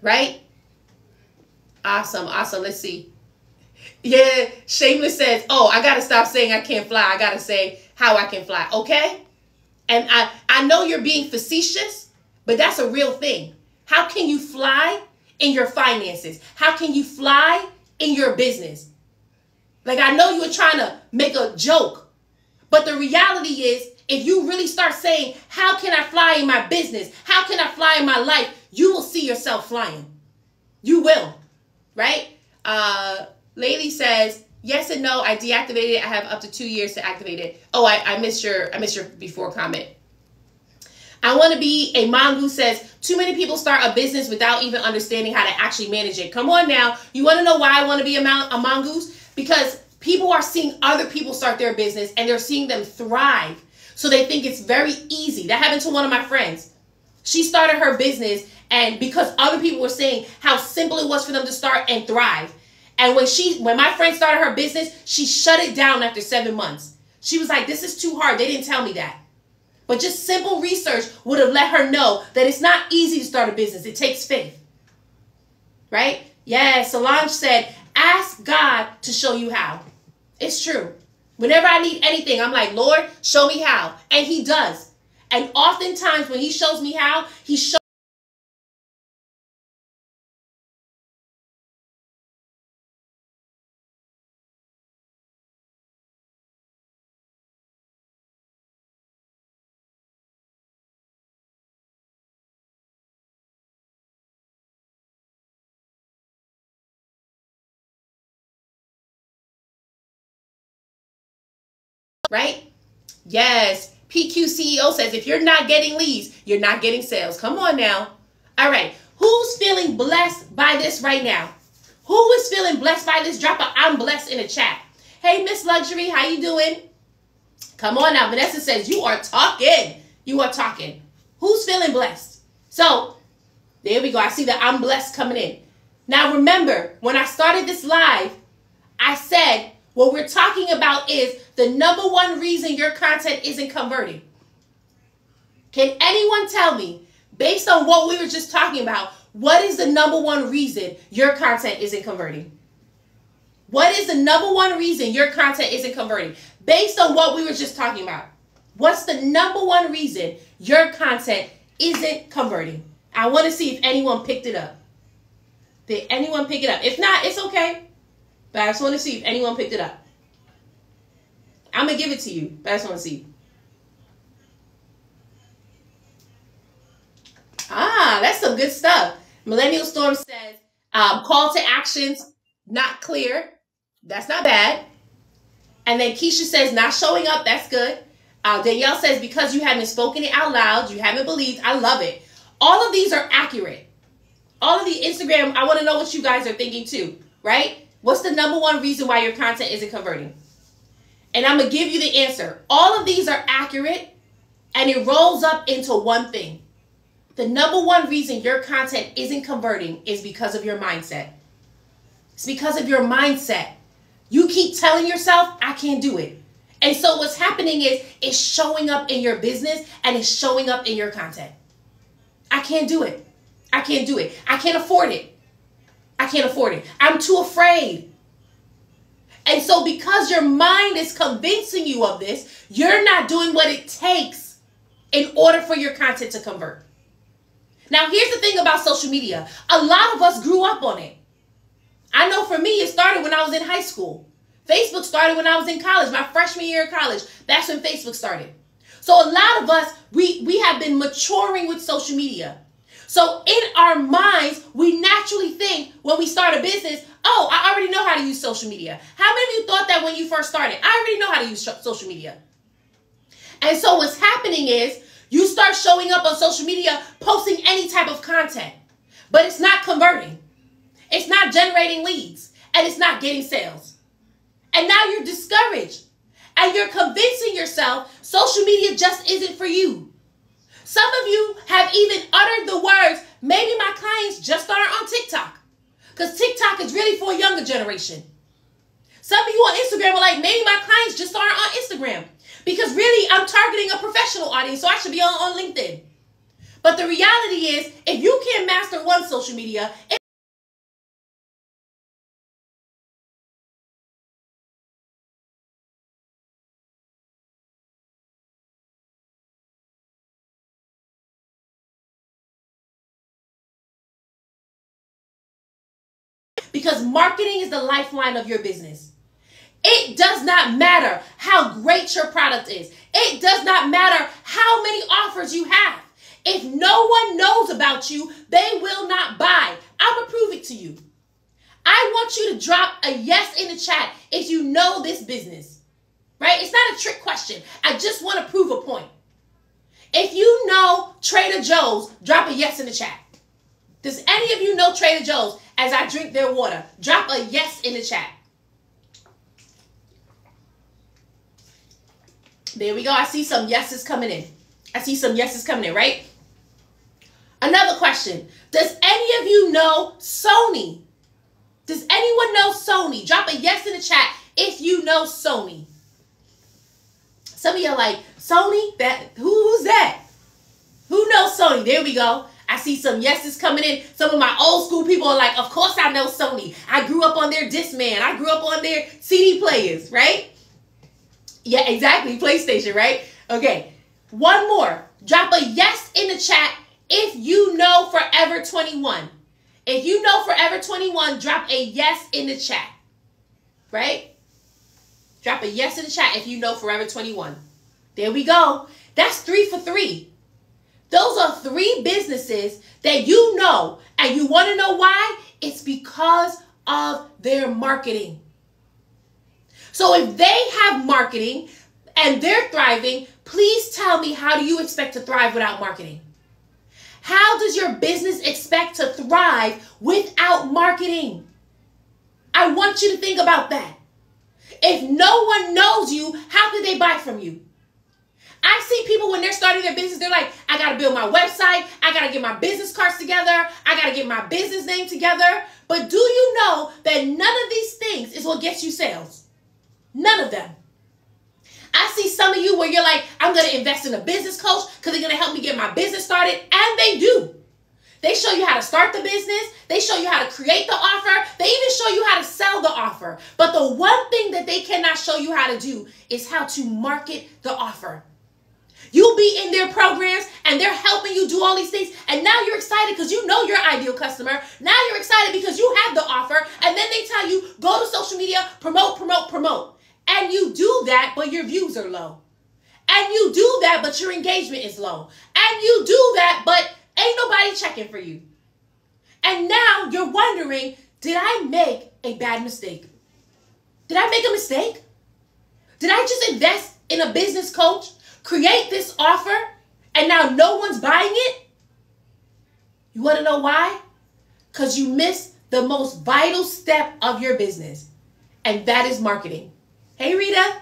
Right? Awesome. Awesome. Let's see. Yeah, Shameless says, oh, I got to stop saying I can't fly. I got to say how I can fly. Okay? And I know you're being facetious, But that's a real thing. How can you fly in your finances? How can you fly in your business? Like, I know you were trying to make a joke, but the reality is, if you really start saying, how can I fly in my business? How can I fly in my life? You will see yourself flying. You will, right? Laylee says, yes and no, I deactivated it. I have up to 2 years to activate it. Oh, I missed your before comment. I want to be a mongoose says, too many people start a business without even understanding how to actually manage it. Come on now. You want to know why I want to be a mongoose? Because people are seeing other people start their business and they're seeing them thrive. So they think it's very easy. That happened to one of my friends. She started her business, and because other people were saying how simple it was for them to start and thrive. And when my friend started her business, she shut it down after 7 months. She was like, this is too hard. They didn't tell me that. But just simple research would have let her know that it's not easy to start a business. It takes faith. Right? Yeah, Solange said, ask God to show you how. It's true. Whenever I need anything, I'm like, Lord, show me how. And he does. And oftentimes when he shows me how, he shows. Right? Yes. PQ CEO says, if you're not getting leads, you're not getting sales. Come on now. All right. Who's feeling blessed by this right now? Who is feeling blessed by this? Drop a I'm blessed in the chat. Hey, Miss Luxury, how you doing? Come on now. Vanessa says, you are talking. You are talking. Who's feeling blessed? So there we go. I see that I'm blessed coming in. Now remember, when I started this live, I said, what we're talking about is the number one reason your content isn't converting. Can anyone tell me, based on what we were just talking about, what is the number one reason your content isn't converting? What is the number one reason your content isn't converting? Based on what we were just talking about. What's the number one reason your content isn't converting? I want to see if anyone picked it up. Did anyone pick it up? If not, it's okay. But I just want to see if anyone picked it up. I'm going to give it to you, but I just want to see. Ah, that's some good stuff. Millennial Storm says, call to actions, not clear. That's not bad. And then Keisha says, not showing up. That's good. Danielle says, because you haven't spoken it out loud, you haven't believed. I love it. All of these are accurate. All of the Instagram, I want to know what you guys are thinking too, right? What's the number one reason why your content isn't converting? And I'm going to give you the answer. All of these are accurate, and it rolls up into one thing. The number one reason your content isn't converting is because of your mindset. It's because of your mindset. You keep telling yourself, I can't do it. And so what's happening is it's showing up in your business and it's showing up in your content. I can't do it. I can't do it. I can't afford it. I can't afford it. I'm too afraid. And so because your mind is convincing you of this, you're not doing what it takes in order for your content to convert. Now, here's the thing about social media. A lot of us grew up on it. I know for me, it started when I was in high school. Facebook started when I was in college, my freshman year of college. That's when Facebook started. So a lot of us, we have been maturing with social media. So in our minds, we naturally think when we start a business, oh, I already know how to use social media. How many of you thought that when you first started? I already know how to use social media. And so what's happening is you start showing up on social media, posting any type of content, but it's not converting. It's not generating leads, and it's not getting sales. And now you're discouraged, and you're convincing yourself social media just isn't for you. Some of you have even uttered the words, maybe my clients just aren't on TikTok, because TikTok is really for a younger generation. Some of you on Instagram are like, maybe my clients just aren't on Instagram, because really I'm targeting a professional audience, so I should be on LinkedIn. But the reality is, if you can't master one social media, because marketing is the lifeline of your business. It does not matter how great your product is. It does not matter how many offers you have. If no one knows about you, they will not buy. I'm going to prove it to you. I want you to drop a yes in the chat if you know this business, right? It's not a trick question. I just want to prove a point. If you know Trader Joe's, drop a yes in the chat. Does any of you know Trader Joe's as I drink their water? Drop a yes in the chat. There we go. I see some yeses coming in. I see some yeses coming in, right? Another question. Does any of you know Sony? Does anyone know Sony? Drop a yes in the chat if you know Sony. Some of you are like, Sony? Who's that? Who knows Sony? There we go. I see some yeses coming in. Some of my old school people are like, of course I know Sony. I grew up on their Discman. I grew up on their CD players, right? Yeah, exactly. PlayStation, right? Okay. One more. Drop a yes in the chat if you know Forever 21. If you know Forever 21, drop a yes in the chat. Right? Drop a yes in the chat if you know Forever 21. There we go. That's 3 for 3. Those are 3 businesses that you know. And you want to know why? It's because of their marketing. So if they have marketing and they're thriving, please tell me, how do you expect to thrive without marketing? How does your business expect to thrive without marketing? I want you to think about that. If no one knows you, how could they buy from you? I see people when they're starting their business, they're like, I got to build my website. I got to get my business cards together. I got to get my business name together. But do you know that none of these things is what gets you sales? None of them. I see some of you where you're like, I'm going to invest in a business coach because they're going to help me get my business started. And they do. They show you how to start the business. They show you how to create the offer. They even show you how to sell the offer. But the one thing that they cannot show you how to do is how to market the offer. You'll be in their programs and they're helping you do all these things. And now you're excited because you know your ideal customer. Now you're excited because you have the offer. And then they tell you, go to social media, promote, promote, promote. And you do that, but your views are low. And you do that, but your engagement is low. And you do that, but ain't nobody checking for you. And now you're wondering, did I make a bad mistake? Did I make a mistake? Did I just invest in a business coach, create this offer, and now no one's buying it? You want to know why? Because you missed the most vital step of your business, and that is marketing. Hey, Rita.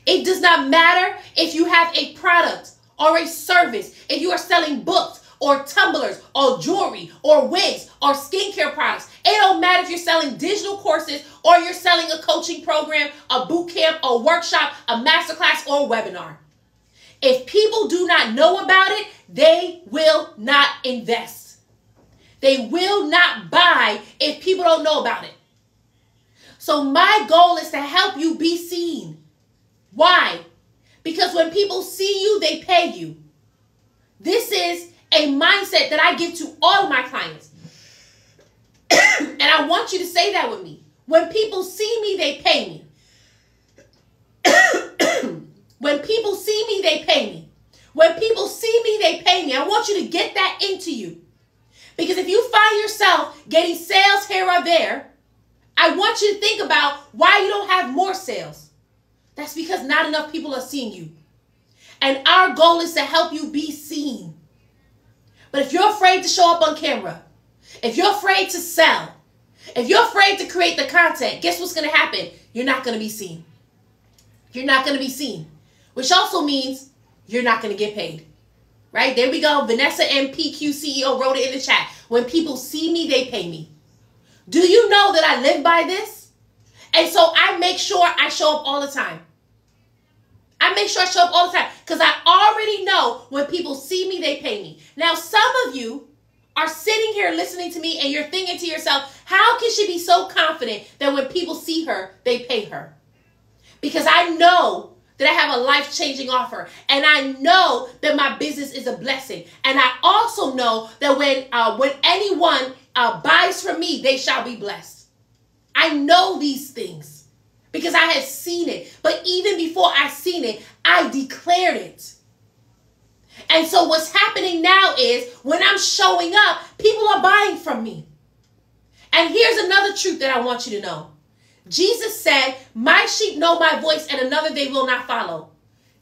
It does not matter if you have a product or a service, if you are selling books or tumblers or jewelry or wigs or skincare products. It don't matter if you're selling digital courses or you're selling a coaching program, a boot camp, a workshop, a masterclass, or a webinar. If people do not know about it, they will not invest. They will not buy if people don't know about it. So my goal is to help you be seen. Why? Because when people see you, they pay you. This is a mindset that I give to all of my clients. And I want you to say that with me. When people see me, they pay me. When people see me, they pay me. When people see me, they pay me. I want you to get that into you. Because if you find yourself getting sales here or there, I want you to think about why you don't have more sales. That's because not enough people are seeing you. And our goal is to help you be seen. But if you're afraid to show up on camera, if you're afraid to sell, if you're afraid to create the content, guess what's going to happen? You're not going to be seen. You're not going to be seen. Which also means you're not going to get paid. Right? There we go. Vanessa MPQ CEO wrote it in the chat. When people see me, they pay me. Do you know that I live by this? And so I make sure I show up all the time. I make sure I show up all the time because I already know when people see me, they pay me. Now, some of you are sitting here listening to me and you're thinking to yourself, how can she be so confident that when people see her, they pay her? Because I know that I have a life-changing offer. And I know that my business is a blessing. And I also know that when anyone buys from me, they shall be blessed. I know these things because I have seen it. But even before I seen it, I declared it. And so what's happening now is when I'm showing up, people are buying from me. And here's another truth that I want you to know. Jesus said, my sheep know my voice and another they will not follow.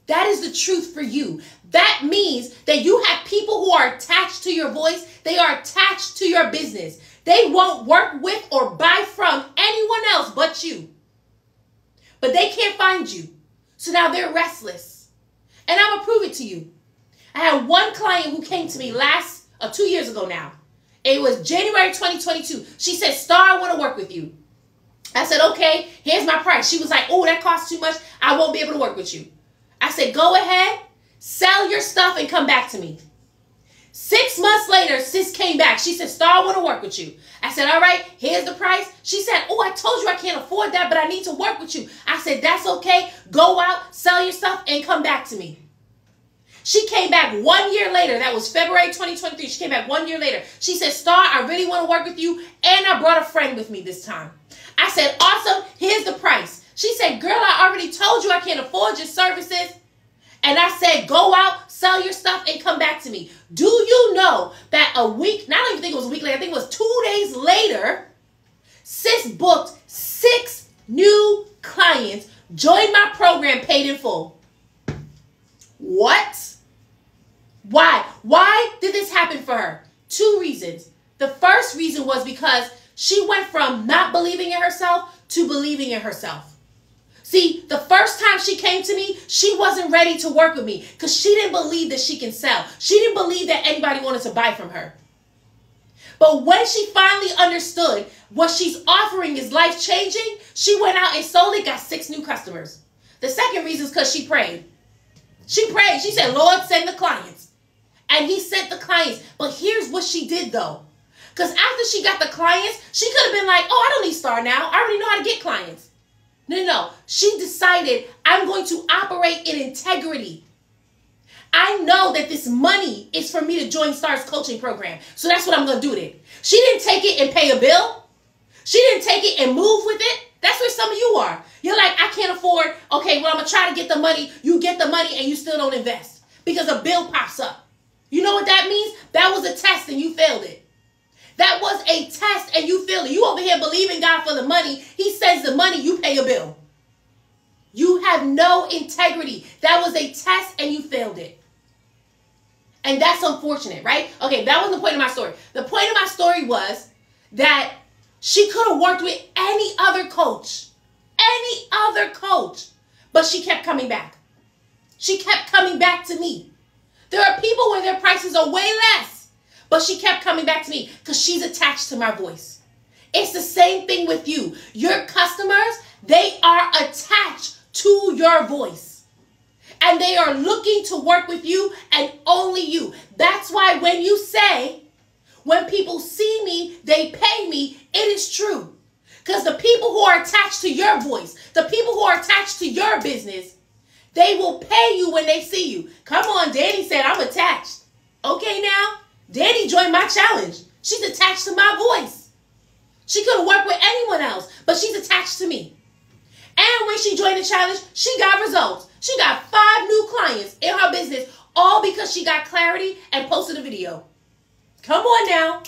That is the truth for you. That means that you have people who are attached to your voice. They are attached to your business. They won't work with or buy from anyone else but you. But they can't find you. So now they're restless. And I'm going to prove it to you. I had one client who came to me 2 years ago now. It was January 2022. She said, Star, I want to work with you. I said, okay, here's my price. She was like, oh, that costs too much. I won't be able to work with you. I said, go ahead, sell your stuff and come back to me. 6 months later, sis came back. She said, Star, I want to work with you. I said, all right, here's the price. She said, oh, I told you I can't afford that, but I need to work with you. I said, that's okay. Go out, sell your stuff and come back to me. She came back 1 year later. That was February 2023. She came back 1 year later. She said, Star, I really want to work with you. And I brought a friend with me this time. I said, awesome. Here's the price. She said, girl, I already told you I can't afford your services. And I said, go out, sell your stuff and come back to me. Do you know that a week, I don't even think it was a week later, I think it was 2 days later, sis booked 6 new clients, joined my program, paid in full. What? Why? Why did this happen for her? 2 reasons. The first reason was because she went from not believing in herself to believing in herself. See, the first time she came to me, she wasn't ready to work with me because she didn't believe that she can sell. She didn't believe that anybody wanted to buy from her. But when she finally understood what she's offering is life-changing, she went out and sold it, got 6 new customers. The second reason is because she prayed. She prayed. She said, Lord, send the clients. And he sent the clients. But here's what she did, though. Because after she got the clients, she could have been like, oh, I don't need Star now. I already know how to get clients. No. She decided, I'm going to operate in integrity. I know that this money is for me to join Star's coaching program. So that's what I'm going to do with it. She didn't take it and pay a bill. She didn't take it and move with it. That's where some of you are. You're like, I can't afford. Okay, well, I'm going to try to get the money. You get the money and you still don't invest because a bill pops up. You know what that means? That was a test and you failed it. That was a test and you failed it. You over here believing God for the money. He sends the money, you pay a bill. You have no integrity. That was a test and you failed it. And that's unfortunate, right? Okay, that wasn't the point of my story. The point of my story was that she could have worked with any other coach. Any other coach. But she kept coming back. She kept coming back to me. There are people where their prices are way less. But she kept coming back to me because she's attached to my voice. It's the same thing with you. Your customers, they are attached to your voice. And they are looking to work with you and only you. That's why when you say, when people see me, they pay me, it is true. Because the people who are attached to your voice, the people who are attached to your business, they will pay you when they see you. Come on, Danny said, I'm attached. Okay now, Danny joined my challenge. She's attached to my voice. She could have worked with anyone else, but she's attached to me. And when she joined the challenge, she got results. She got 5 new clients in her business, all because she got clarity and posted a video. Come on now.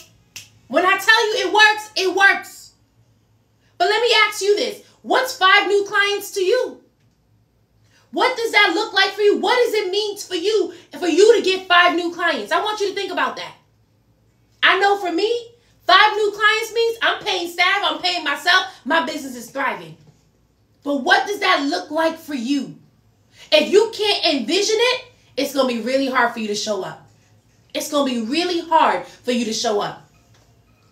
When I tell you it works, it works. But let me ask you this. What's 5 new clients to you? What does that look like for you? What does it mean for you to get 5 new clients? I want you to think about that. I know for me, 5 new clients means I'm paying staff, I'm paying myself, my business is thriving. But what does that look like for you? If you can't envision it, it's going to be really hard for you to show up. It's going to be really hard for you to show up.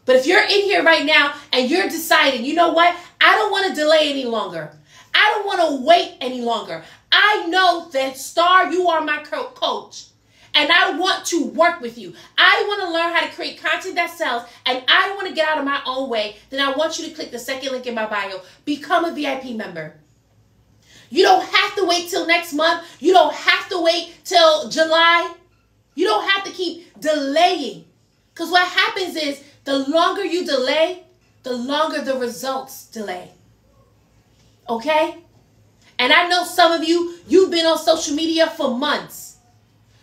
But if you're in here right now and you're deciding, you know what? I don't want to delay any longer. I don't want to wait any longer. I know that Star, you are my coach. And I want to work with you. I want to learn how to create content that sells. And I want to get out of my own way. Then I want you to click the second link in my bio. Become a VIP member. You don't have to wait till next month. You don't have to wait till July. You don't have to keep delaying. Because what happens is the longer you delay, the longer the results delay. Okay? And I know some of you, you've been on social media for months.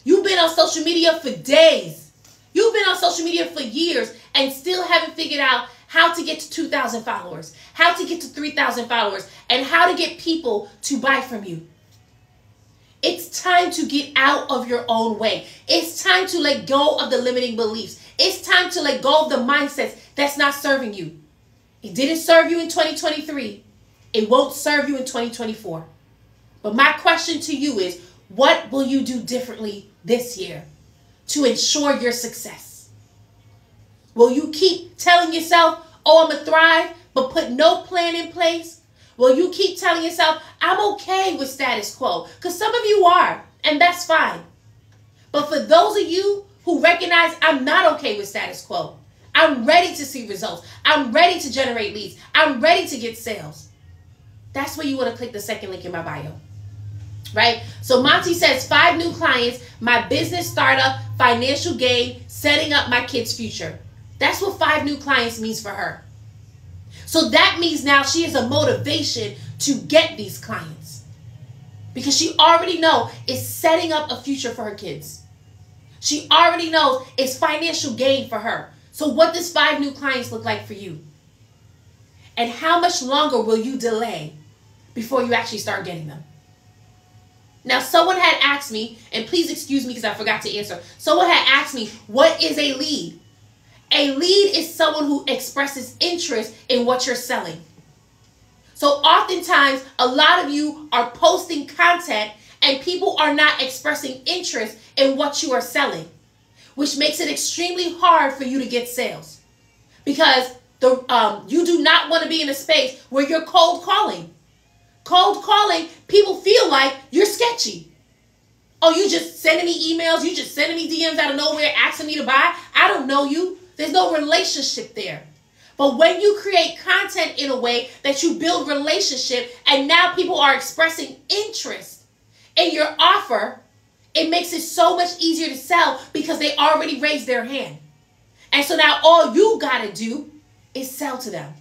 You've been on social media for days. You've been on social media for years and still haven't figured out how to get to 2,000 followers, how to get to 3,000 followers, and how to get people to buy from you. It's time to get out of your own way. It's time to let go of the limiting beliefs. It's time to let go of the mindsets that's not serving you. It didn't serve you in 2023. It won't serve you in 2024. But my question to you is, what will you do differently this year to ensure your success? Will you keep telling yourself, oh, I'm going to thrive, but put no plan in place? Will you keep telling yourself, I'm okay with status quo? Because some of you are, and that's fine. But for those of you who recognize I'm not okay with status quo, I'm ready to see results. I'm ready to generate leads. I'm ready to get sales. That's where you want to click the second link in my bio. Right? So Monty says 5 new clients, my business startup, financial gain, setting up my kids' future. That's what 5 new clients means for her. So that means now she has a motivation to get these clients. Because she already knows it's setting up a future for her kids. She already knows it's financial gain for her. So what does 5 new clients look like for you? And how much longer will you delay before you actually start getting them? Now, someone had asked me, and please excuse me because I forgot to answer. Someone had asked me, what is a lead? A lead is someone who expresses interest in what you're selling. So oftentimes, a lot of you are posting content and people are not expressing interest in what you are selling, which makes it extremely hard for you to get sales. Because you do not want to be in a space where you're cold calling. Cold calling, people feel like you're sketchy. Oh, you just sending me emails, you just sending me DMs out of nowhere asking me to buy. I don't know you. There's no relationship there. But when you create content in a way that you build relationship and now people are expressing interest in your offer, it makes it so much easier to sell because they already raised their hand. And so now all you got to do is sell to them.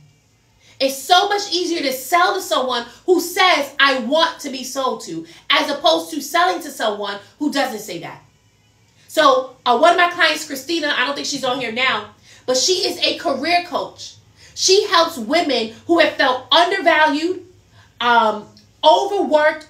It's so much easier to sell to someone who says, I want to be sold to, as opposed to selling to someone who doesn't say that. So one of my clients, Christina, I don't think she's on here now, but she is a career coach. She helps women who have felt undervalued, overworked,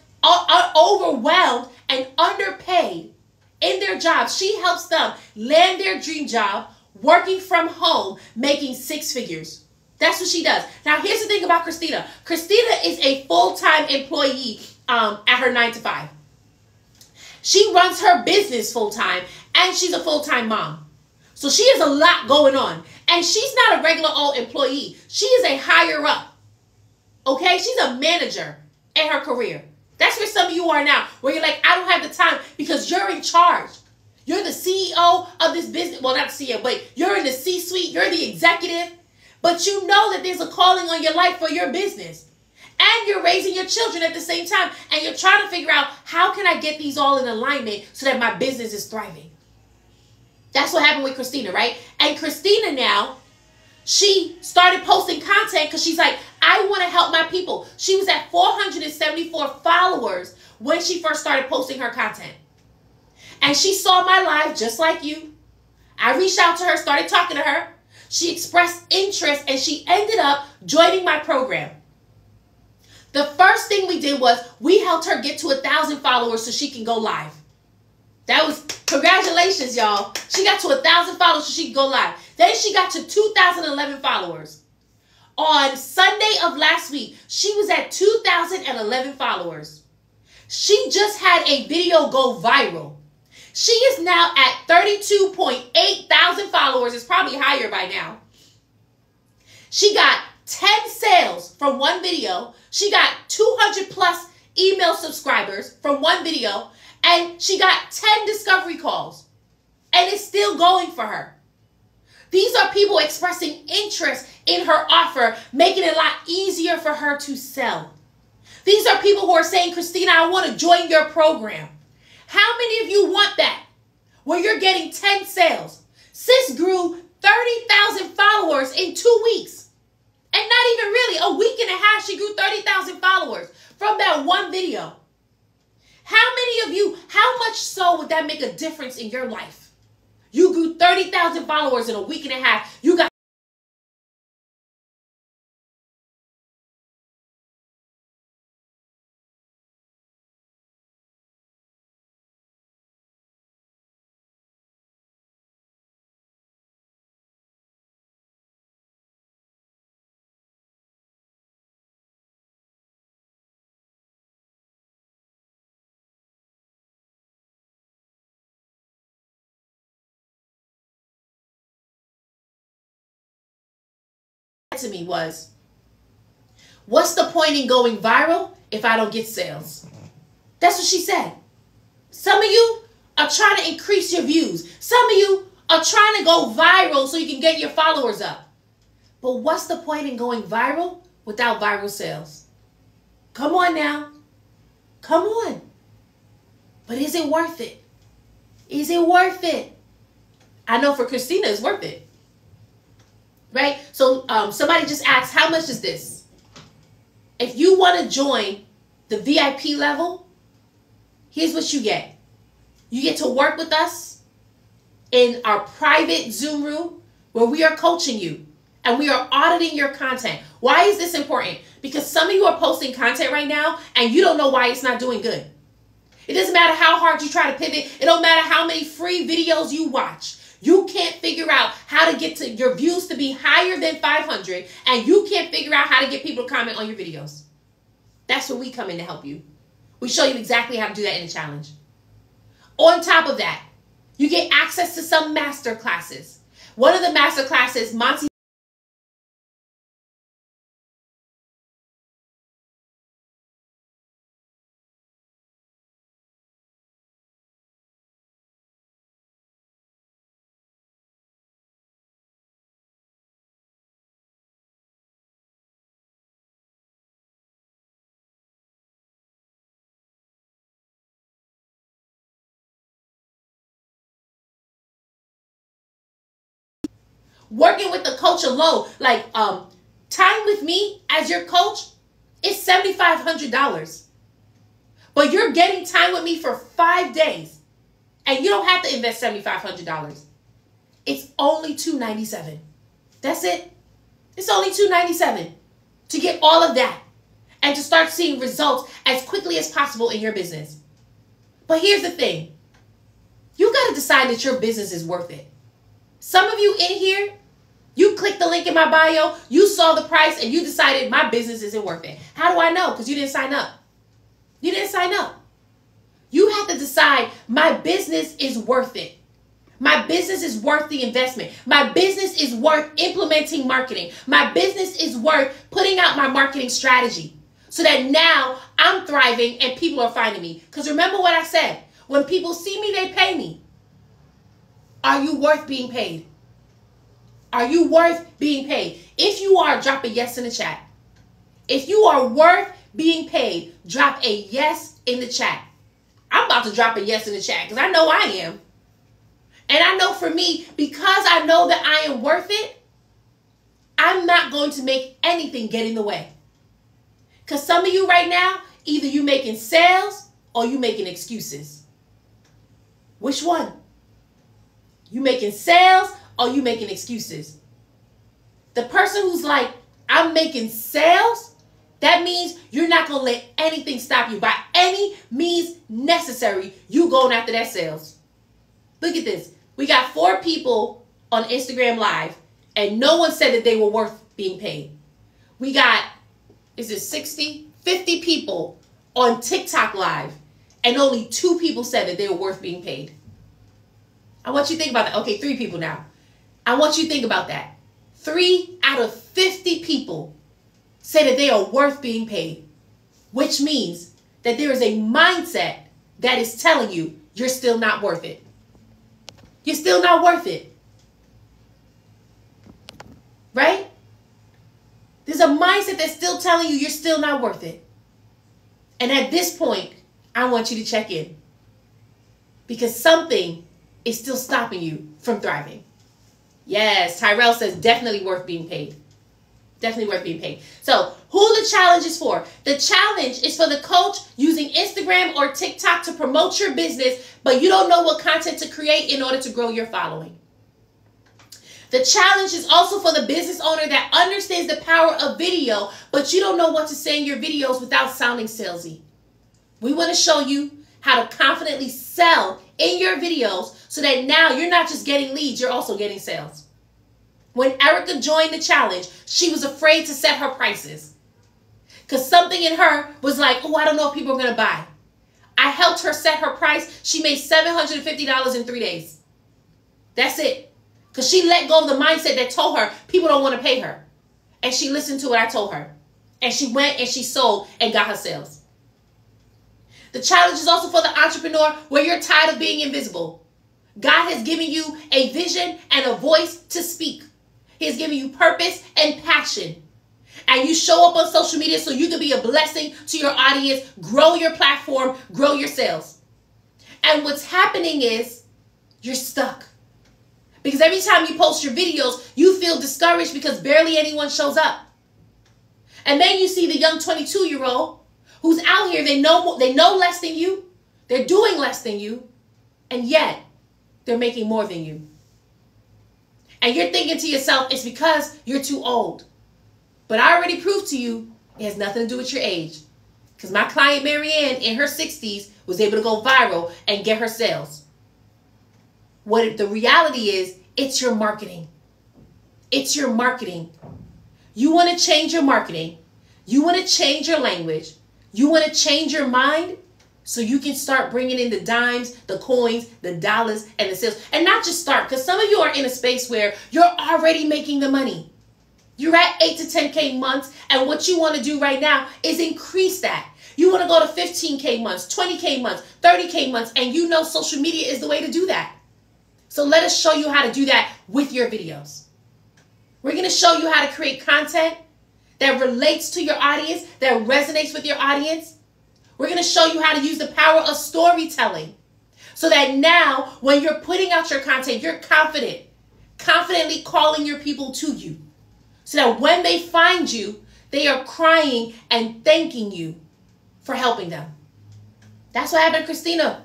overwhelmed, and underpaid in their jobs. She helps them land their dream job, working from home, making 6 figures. That's what she does. Now, here's the thing about Christina. Christina is a full-time employee at her 9 to 5. She runs her business full-time, and she's a full-time mom. So she has a lot going on. And she's not a regular old employee. She is a higher up. Okay? She's a manager in her career. That's where some of you are now, where you're like, I don't have the time because you're in charge. You're the CEO of this business. Well, not the CEO, but you're in the C-suite. You're the executive. But you know that there's a calling on your life for your business. And you're raising your children at the same time. And you're trying to figure out, how can I get these all in alignment so that my business is thriving? That's what happened with Christina, right? And Christina now, she started posting content because she's like, I want to help my people. She was at 474 followers when she first started posting her content. And she saw my live just like you. I reached out to her, started talking to her. She expressed interest and she ended up joining my program. The first thing we did was we helped her get to 1,000 followers so she can go live. That was, congratulations, y'all. She got to 1,000 followers so she could go live. Then she got to 2,011 followers. On Sunday of last week, she was at 2,011 followers. She just had a video go viral. She is now at 32.8 thousand followers. It's probably higher by now. She got 10 sales from one video. She got 200 plus email subscribers from one video. And she got 10 discovery calls. And it's still going for her. These are people expressing interest in her offer, making it a lot easier for her to sell. These are people who are saying, Christina, I want to join your program. How many of you want that? Where you're getting 10 sales. Sis grew 30,000 followers in 2 weeks. And not even really, a week and a half, she grew 30,000 followers from that one video. How many of you, how much so would that make a difference in your life? You grew 30,000 followers in a week and a half. You got to me was, what's the point in going viral if I don't get sales? That's what she said. Some of you are trying to increase your views. Some of you are trying to go viral so you can get your followers up. But what's the point in going viral without viral sales? Come on now. Come on. But is it worth it? Is it worth it? I know for Christina, it's worth it. Right? So somebody just asked, how much is this? If you want to join the VIP level, here's what you get. You get to work with us in our private Zoom room where we are coaching you and we are auditing your content. Why is this important? Because some of you are posting content right now and you don't know why it's not doing good. It doesn't matter how hard you try to pivot. It don't matter how many free videos you watch. You can't figure out how to get to your views to be higher than 500, and you can't figure out how to get people to comment on your videos. That's where we come in to help you. We show you exactly how to do that in a challenge. On top of that, you get access to some master classes. One of the master classes, Monty, working with the coach alone, like time with me as your coach is $7,500. But you're getting time with me for 5 days. And you don't have to invest $7,500. It's only $297. That's it. It's only $297 to get all of that and to start seeing results as quickly as possible in your business. But here's the thing. You got to decide that your business is worth it. Some of you in here, you clicked the link in my bio, you saw the price, and you decided my business isn't worth it. How do I know? Because you didn't sign up. You didn't sign up. You have to decide my business is worth it. My business is worth the investment. My business is worth implementing marketing. My business is worth putting out my marketing strategy so that now I'm thriving and people are finding me. Because remember what I said, when people see me, they pay me. Are you worth being paid? Are you worth being paid? If you are, drop a yes in the chat. If you are worth being paid, drop a yes in the chat. I'm about to drop a yes in the chat because I know I am. And I know for me, because I know that I am worth it, I'm not going to make anything get in the way. Because some of you right now, either you making sales or you making excuses. Which one? You making sales or you making excuses? The person who's like, I'm making sales, that means you're not going to let anything stop you. By any means necessary, you going after that sales. Look at this. We got 4 people on Instagram Live, and no one said that they were worth being paid. We got, is it 60, 50 people on TikTok Live, and only 2 people said that they were worth being paid. I want you to think about that. Okay, 3 people now. I want you to think about that. 3 out of 50 people say that they are worth being paid, which means that there is a mindset that is telling you you're still not worth it. You're still not worth it. Right? There's a mindset that's still telling you you're still not worth it. And at this point, I want you to check in. Because something is still stopping you from thriving. Yes, Tyrell says definitely worth being paid. Definitely worth being paid. So, who the challenge is for? The challenge is for the coach using Instagram or TikTok to promote your business, but you don't know what content to create in order to grow your following. The challenge is also for the business owner that understands the power of video, but you don't know what to say in your videos without sounding salesy. We want to show you how to confidently sell in your videos so that now you're not just getting leads, you're also getting sales. When Erica joined the challenge, she was afraid to set her prices because something in her was like, oh, I don't know if people are going to buy. I helped her set her price. She made $750 in 3 days. That's it. Because she let go of the mindset that told her people don't want to pay her. And she listened to what I told her. And she went and she sold and got her sales. The challenge is also for the entrepreneur where you're tired of being invisible. God has given you a vision and a voice to speak. He has given you purpose and passion. And you show up on social media so you can be a blessing to your audience, grow your platform, grow your sales. And what's happening is you're stuck. Because every time you post your videos, you feel discouraged because barely anyone shows up. And then you see the young 22-year-old who's out here, they know less than you, they're doing less than you, and yet they're making more than you. And you're thinking to yourself, it's because you're too old. But I already proved to you it has nothing to do with your age. Because my client Marianne in her 60s was able to go viral and get her sales. What the reality is, it's your marketing. It's your marketing. You want to change your marketing. You want to change your language. You want to change your mind so you can start bringing in the dimes, the coins, the dollars, and the sales. And not just start, because some of you are in a space where you're already making the money. You're at 8 to 10K months, and what you want to do right now is increase that. You want to go to 15K months, 20K months, 30K months, and you know social media is the way to do that. So let us show you how to do that with your videos. We're going to show you how to create content that relates to your audience, that resonates with your audience. We're going to show you how to use the power of storytelling so that now when you're putting out your content, you're confidently calling your people to you so that when they find you, they are crying and thanking you for helping them. That's what happened to Christina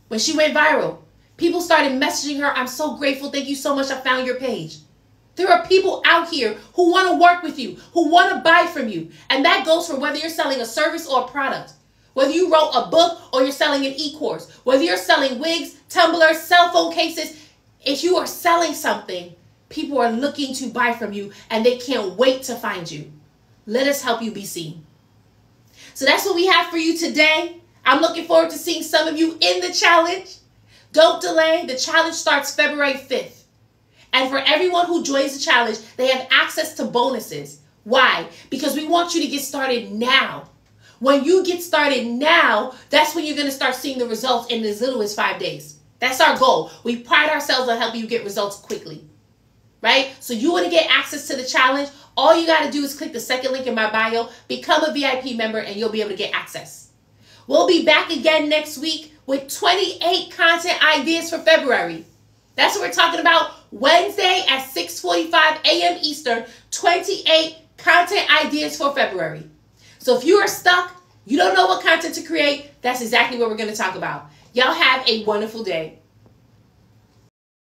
when she went viral. People started messaging her, I'm so grateful, thank you so much, I found your page. There are people out here who want to work with you, who want to buy from you. And that goes for whether you're selling a service or a product. Whether you wrote a book or you're selling an e-course. Whether you're selling wigs, tumblers, cell phone cases. If you are selling something, people are looking to buy from you and they can't wait to find you. Let us help you be seen. So that's what we have for you today. I'm looking forward to seeing some of you in the challenge. Don't delay. The challenge starts February 5th. And for everyone who joins the challenge, they have access to bonuses. Why? Because we want you to get started now. When you get started now, that's when you're going to start seeing the results in as little as 5 days. That's our goal. We pride ourselves on helping you get results quickly. Right? So you want to get access to the challenge, all you got to do is click the second link in my bio, become a VIP member, and you'll be able to get access. We'll be back again next week with 28 content ideas for February. That's what we're talking about. Wednesday at 6:45 a.m. Eastern, 28 content ideas for February. So if you are stuck, you don't know what content to create, that's exactly what we're going to talk about. Y'all have a wonderful day.